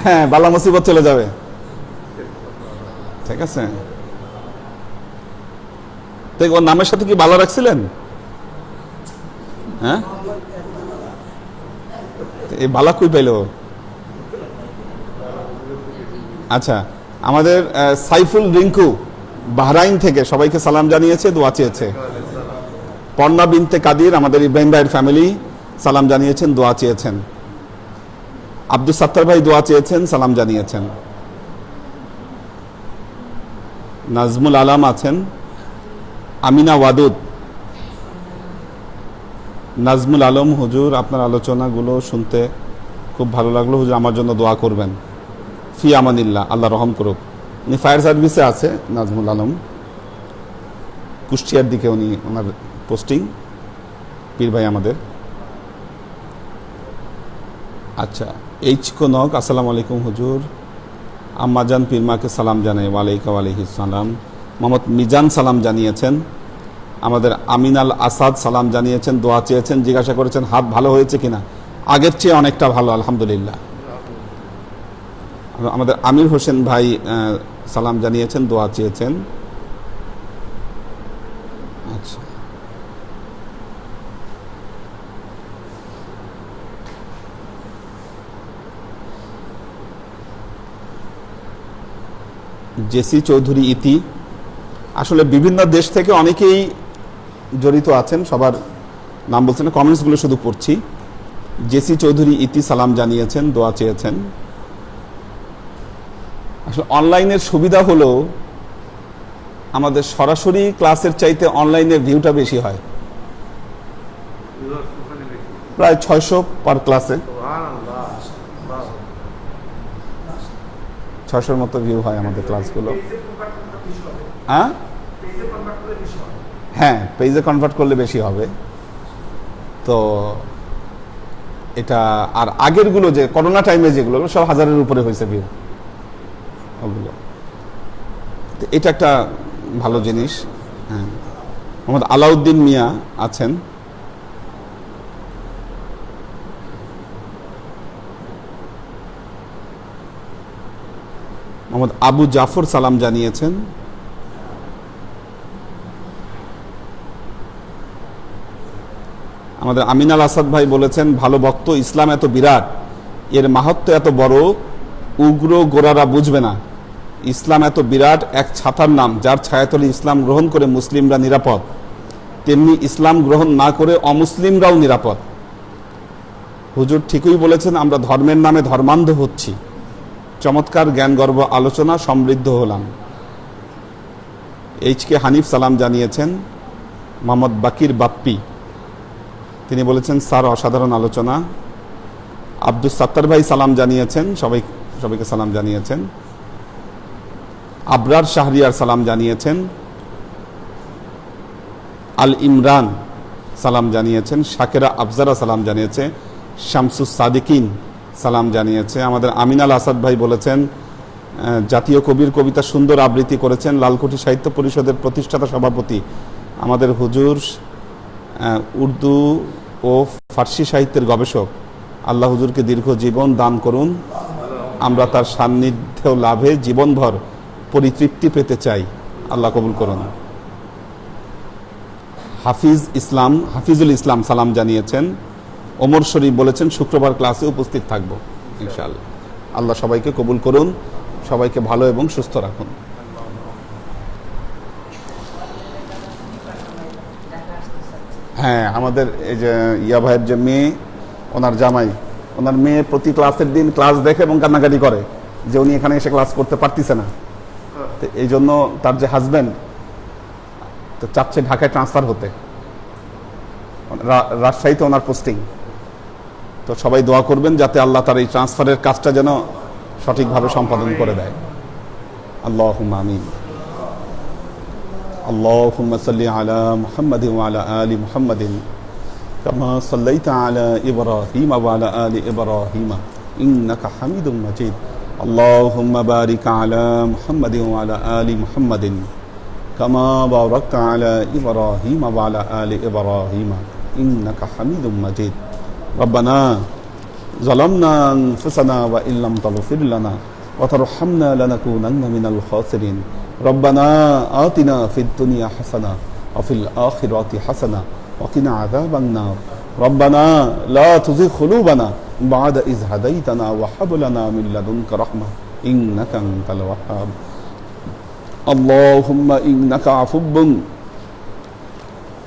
হ্যাঁ, বালা মুসিবত চলে যাবে। ঠিক আছে, ওর নামের সাথে কি বালা রাখছিলেন? হ্যাঁ, এই বালা কই পাইল? আচ্ছা, আমাদের সাইফুল রিঙ্কু বাহরাইন থেকে সবাইকে সালাম জানিয়েছে, দোয়া চেয়েছে। পর্ণা বিনতে কাদির, আমাদের ইব্রাহিম ভাইয়ের ফ্যামিলি, সালাম জানিয়েছেন, দোয়া চেয়েছেন। আব্দুল সাত্তার ভাই দোয়া চেয়েছেন, সালাম জানিয়েছেন। নাজমুল আলম আছেন। আমিনা ওয়াদুদ, নাজমুল আলম, হুজুর আপনার আলোচনাগুলো শুনতে খুব ভালো লাগলো, হুজুর আমার জন্য দোয়া করবেন। ফি আমানিল্লাহ, আল্লাহ রহম করুক। উনি ফায়ার সার্ভিসে আছে, নাজমুল আলম, কুষ্টিয়ার দিকে উনি, ওনার পোস্টিং। পীর ভাই আমাদের। আচ্ছা, এইচ কোনক, আসসালামু আলাইকুম হুজুর, আম্মাজান পীরমাকে সালাম জানাই। ওয়ালাইকা ওয়ালাইহিস সালাম। মোহাম্মদ মিজান সালাম জানিয়েছেন। আমাদের আমিনাল আসাদ সালাম জানিয়েছেন, দোয়া চেয়েছেন, জিজ্ঞাসা করেছেন হাত ভালো হয়েছে কিনা। আগের চেয়ে অনেকটা ভালো, আলহামদুলিল্লাহ। আমাদের আমির হোসেন ভাই সালাম জানিয়েছেন, দোয়া চেয়েছেন। আচ্ছা, জেসি চৌধুরী ইতি, আসলে বিভিন্ন দেশ থেকে অনেকেই জড়িত আছেন, সবার নাম বলছেন না, কমেন্টসগুলো শুধু পড়ছি। জেসি চৌধুরী ইতি সালাম জানিয়েছেন, দোয়া চেয়েছেন। আসলে অনলাইনের সুবিধা হলো আমাদের সরাসরি ক্লাসের চাইতে অনলাইনে ভিউটা বেশি হয়, প্রায় 600 পার ক্লাসে, 600-র মতো ভিউ হয় আমাদের ক্লাসগুলো। হ্যাঁ, পেজে কনভার্ট করলে বেশি হবে। তো এটা, আর আগেরগুলো যে করোনা টাইমে যেগুলো সব 1000-এর উপরে হয়েছে ভিউ, ওগুলো। এটা একটা ভালো জিনিস। হ্যাঁ, মোহাম্মদ আলাউদ্দিন মিয়া আছেন। মোহাম্মদ আবু জাফর সালাম জানিয়েছেন। আমাদের আমিনাল আসাদ ভাই বলেছেন, ভালো বক্ত, ইসলাম এত বিরাট, এর মাহাত্ম্য এত বড়, উগ্র গোরারা বুঝবে না। ইসলাম এত বিরাট এক ছাতার নাম, যার ছায়াতলে ইসলাম গ্রহণ করে মুসলিমরা নিরাপদ, তেমনি ইসলাম গ্রহণ না করে অমুসলিমরাও নিরাপদ। হুজুর ঠিকই বলেছেন, আমরা ধর্মের নামে ধর্মান্ধ হচ্ছি। চমৎকার জ্ঞানগর্ভ আলোচনা, সমৃদ্ধ হলাম। এইচ কে হানিফ সালাম জানিয়েছেন। মোহাম্মদ বাকির বাপ্পি, তিনি বলেছেন স্যার অসাধারণ আলোচনা। আব্দুল সাত্তার ভাই সালাম জানিয়েছেন, সবাইকে সালাম জানিয়েছেন। আবরার শাহরিয়ার সালাম জানিয়েছেন। আল ইমরান সালাম জানিয়েছেন। শাকেরা আফজারা সালাম জানিয়েছে। শামসুস সাদিকিন সালাম জানিয়েছে। আমাদের আমিনাল আসাদ ভাই বলেছেন, জাতীয় কবির কবিতা সুন্দর আবৃত্তি করেছেন লালকুঠি সাহিত্য পরিষদের প্রতিষ্ঠাতা সভাপতি আমাদের হুজুর, উর্দু ও ফার্সি সাহিত্যের গবেষক। আল্লাহ হুজুরকে দীর্ঘ জীবন দান করুন। আমরা তার সান্নিধ্য লাভে জীবনভর পরিতৃপ্তি পেতে চাই। আল্লাহ কবুল করুন। হাফিজুল ইসলাম সালাম জানিয়েছেন। ওমর শরীফ বলেছেন শুক্রবার ক্লাসে উপস্থিত থাকব ইনশাআল্লাহ। আল্লাহ সবাইকে কবুল করুন, সবাইকে ভালো এবং সুস্থ রাখুন। হ্যাঁ, আমাদের এই যে ইয়া ভাইয়ের যে মেয়ে, ওনার জামাই, ওনার মেয়ে প্রতি ক্লাসের দিন ক্লাস দেখে এবং কান্নাকাটি করে যে উনি এখানে এসে ক্লাস করতে পারতেছে না। তো এই জন্য তার যে হাজব্যান্ড তো চাচ্ছে ঢাকায় ট্রান্সফার হতে, রাজশাহীতে ওনার পোস্টিং। তো সবাই দোয়া করবেন যাতে আল্লাহ তার এই ট্রান্সফারের কাজটা যেন সঠিকভাবে সম্পাদন করে দেয়। আল্লাহুম্মা আমিন। আল্লাহুম্মা সাল্লি আলা মুহাম্মাদিন ওয়া আলা আলি মুহাম্মাদিন কামা সাল্লাইতা আলা ইব্রাহিম ওয়া আলা আলি ইব্রাহিম ইন্নাকা হামিদুম মাজিদ। আল্লাহুম্মা বারিক আলা মুহাম্মাদিন ওয়া আলা আলি মুহাম্মাদিন কামা বারাকতা আলা ইব্রাহিম ওয়া আলা আলি ইব্রাহিম ইন্নাকা হামিদুম মাজিদ। রব্বানা যালামনা আনফুসানা ওয়া ইল্লাম তাগফির লানা ওয়া তারহামনা লানাকুনান্না মিনাল খাসিরিন। রব্বানা আতিনা ফিদ দুনিয়া হাসানা ওয়া ফিল আখিরাতি হাসানা ওয়া কিনা আযাবান নার। রব্বানা লা তুযিগ কুলুবানা বা'দা ইয হাদাইতানা ওয়া হাব লানা মিন লাদুনকা রাহমা ইন্নাকা আনতাল ওয়াহ্হাব। আল্লাহুম্মা ইন্নাকা আফুব্বুন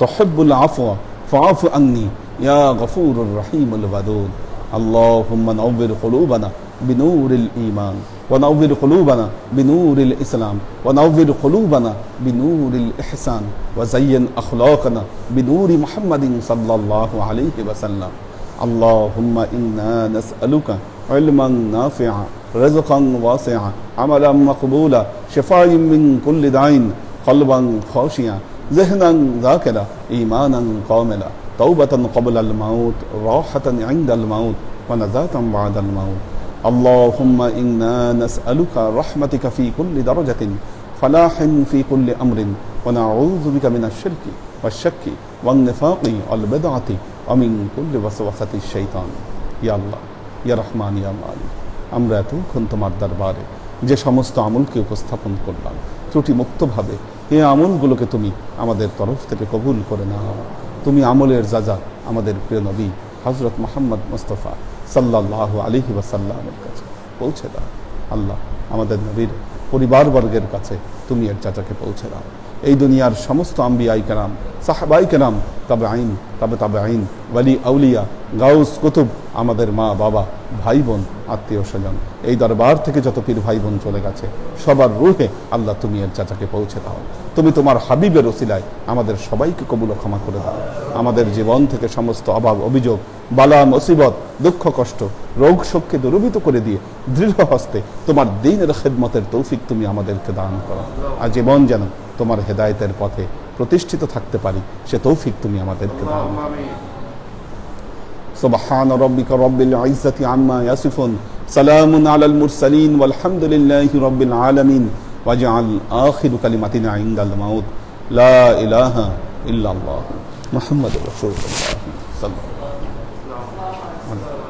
তুহিব্বুল আফওয়া ফা'ফু আন্নি ইয়া গফুরুর রহিমুল ওয়াদুদ। আল্লাহুম্মা নাওবির কুলুবানা বিনূরিল ঈমান ওয়া নাওবির কুলুবানা বিনূরিল ইসলাম ওয়া নাওবির কুলুবানা বিনূরিল ইহসান ওয়া যায়্যিন আখলাকানা বিনূরি মুহাম্মাদিন সাল্লাল্লাহু আলাইহি ওয়া সাল্লাম। আল্লাহুম্মা ইন্না নাসআলুকা ইলমান নাফিআ রিজকান ওয়াসিআ আমালান মাকবুলা শিফাআন মিন কুল্লি দাইন কলবান খাশিয়া যিহনান যাকিরা ঈমানান কামিলা তাওবাতান ক্বাবলাল মাউত রাহাতান ইনদাল মাউত ওয়া নাজাতান বা'দাল মাউত। আল্লাহুম্মা ইন্না নাসআলুকা রাহমাতিকা ফি কুল্লি দারাজাতিন ফালাহান ফি কুল্লি আমরিন ওয়া নাউযু বিকা মিনাশ শিরকি ওয়াশ শাক্কি ওয়ান নিফাকি ওয়াল বিদআতি ওয়া মিন কুল্লি ওয়াসওয়াসাতিশ শাইতান। ইয়া আল্লাহ, ইয়া রহমান, ইয়া মালিক, আমরা এতক্ষণ তোমার দরবারে যে সমস্ত আমলকে উপস্থাপন করলাম ত্রুটি মুক্তভাবে, এই আমলগুলোকে তুমি আমাদের তরফ থেকে কবুল করে নাও। তুমি আমলের যাজা আমাদের প্রিয় নবী হযরত মুহাম্মদ মুস্তাফা সাল্লাল্লাহু আলাইহি ওয়াসাল্লামের কাছে পৌঁছে দাও। আল্লাহ, আমাদের নবীর পরিবারবর্গের কাছে তুমি এর যাজাকে পৌঁছে দাও। এই দুনিয়ার সমস্ত আম্বিয়াই কেরাম, সাহাবাই কেরাম, তাবেঈন, তাবেঈন, ওয়ালি আউলিয়া, গাউস, কুতুব, আমাদের মা বাবা, ভাই বোন, আত্মীয় স্বজন, এই দরবার থেকে যত পীর ভাই বোন চলে গেছে সবার রূহে আল্লাহ তুমি এর যাজাকে পৌঁছে দাও। তুমি তোমার হাবিবের ওসিলায় আমাদের সবাইকে কবুল ও ক্ষমা করে দাও। আমাদের জীবন থেকে সমস্ত অভাব, অভিযোগ, বালা, মুসিবত, দুঃখ, কষ্ট, রোগ শোককে দূরীভূত করে দিয়ে দৃঢ় হস্তে তোমার দ্বীনের খিদমতের তৌফিক তুমি আমাদেরকে দান করো। আর জীবন যেন তোমার হেদায়েতের পথে প্রতিষ্ঠিত থাকতে পারি সে তৌফিক তুমি আমাদেরকে দাও। সুবহান রাব্বিকা রাব্বিল ইজ্জাতি আম্মা ইয়াসিফুন সালামুন আলাল মুরসালিন ওয়ালহামদুলিল্লাহি রাব্বিল আলামিন ওয়াজআল আখিরু কালিমাতিনা ইনদাল মাউত লা ইলাহা ইল্লাল্লাহ মুহাম্মাদুর রাসূলুল্লাহ সাল্লাল্লাহু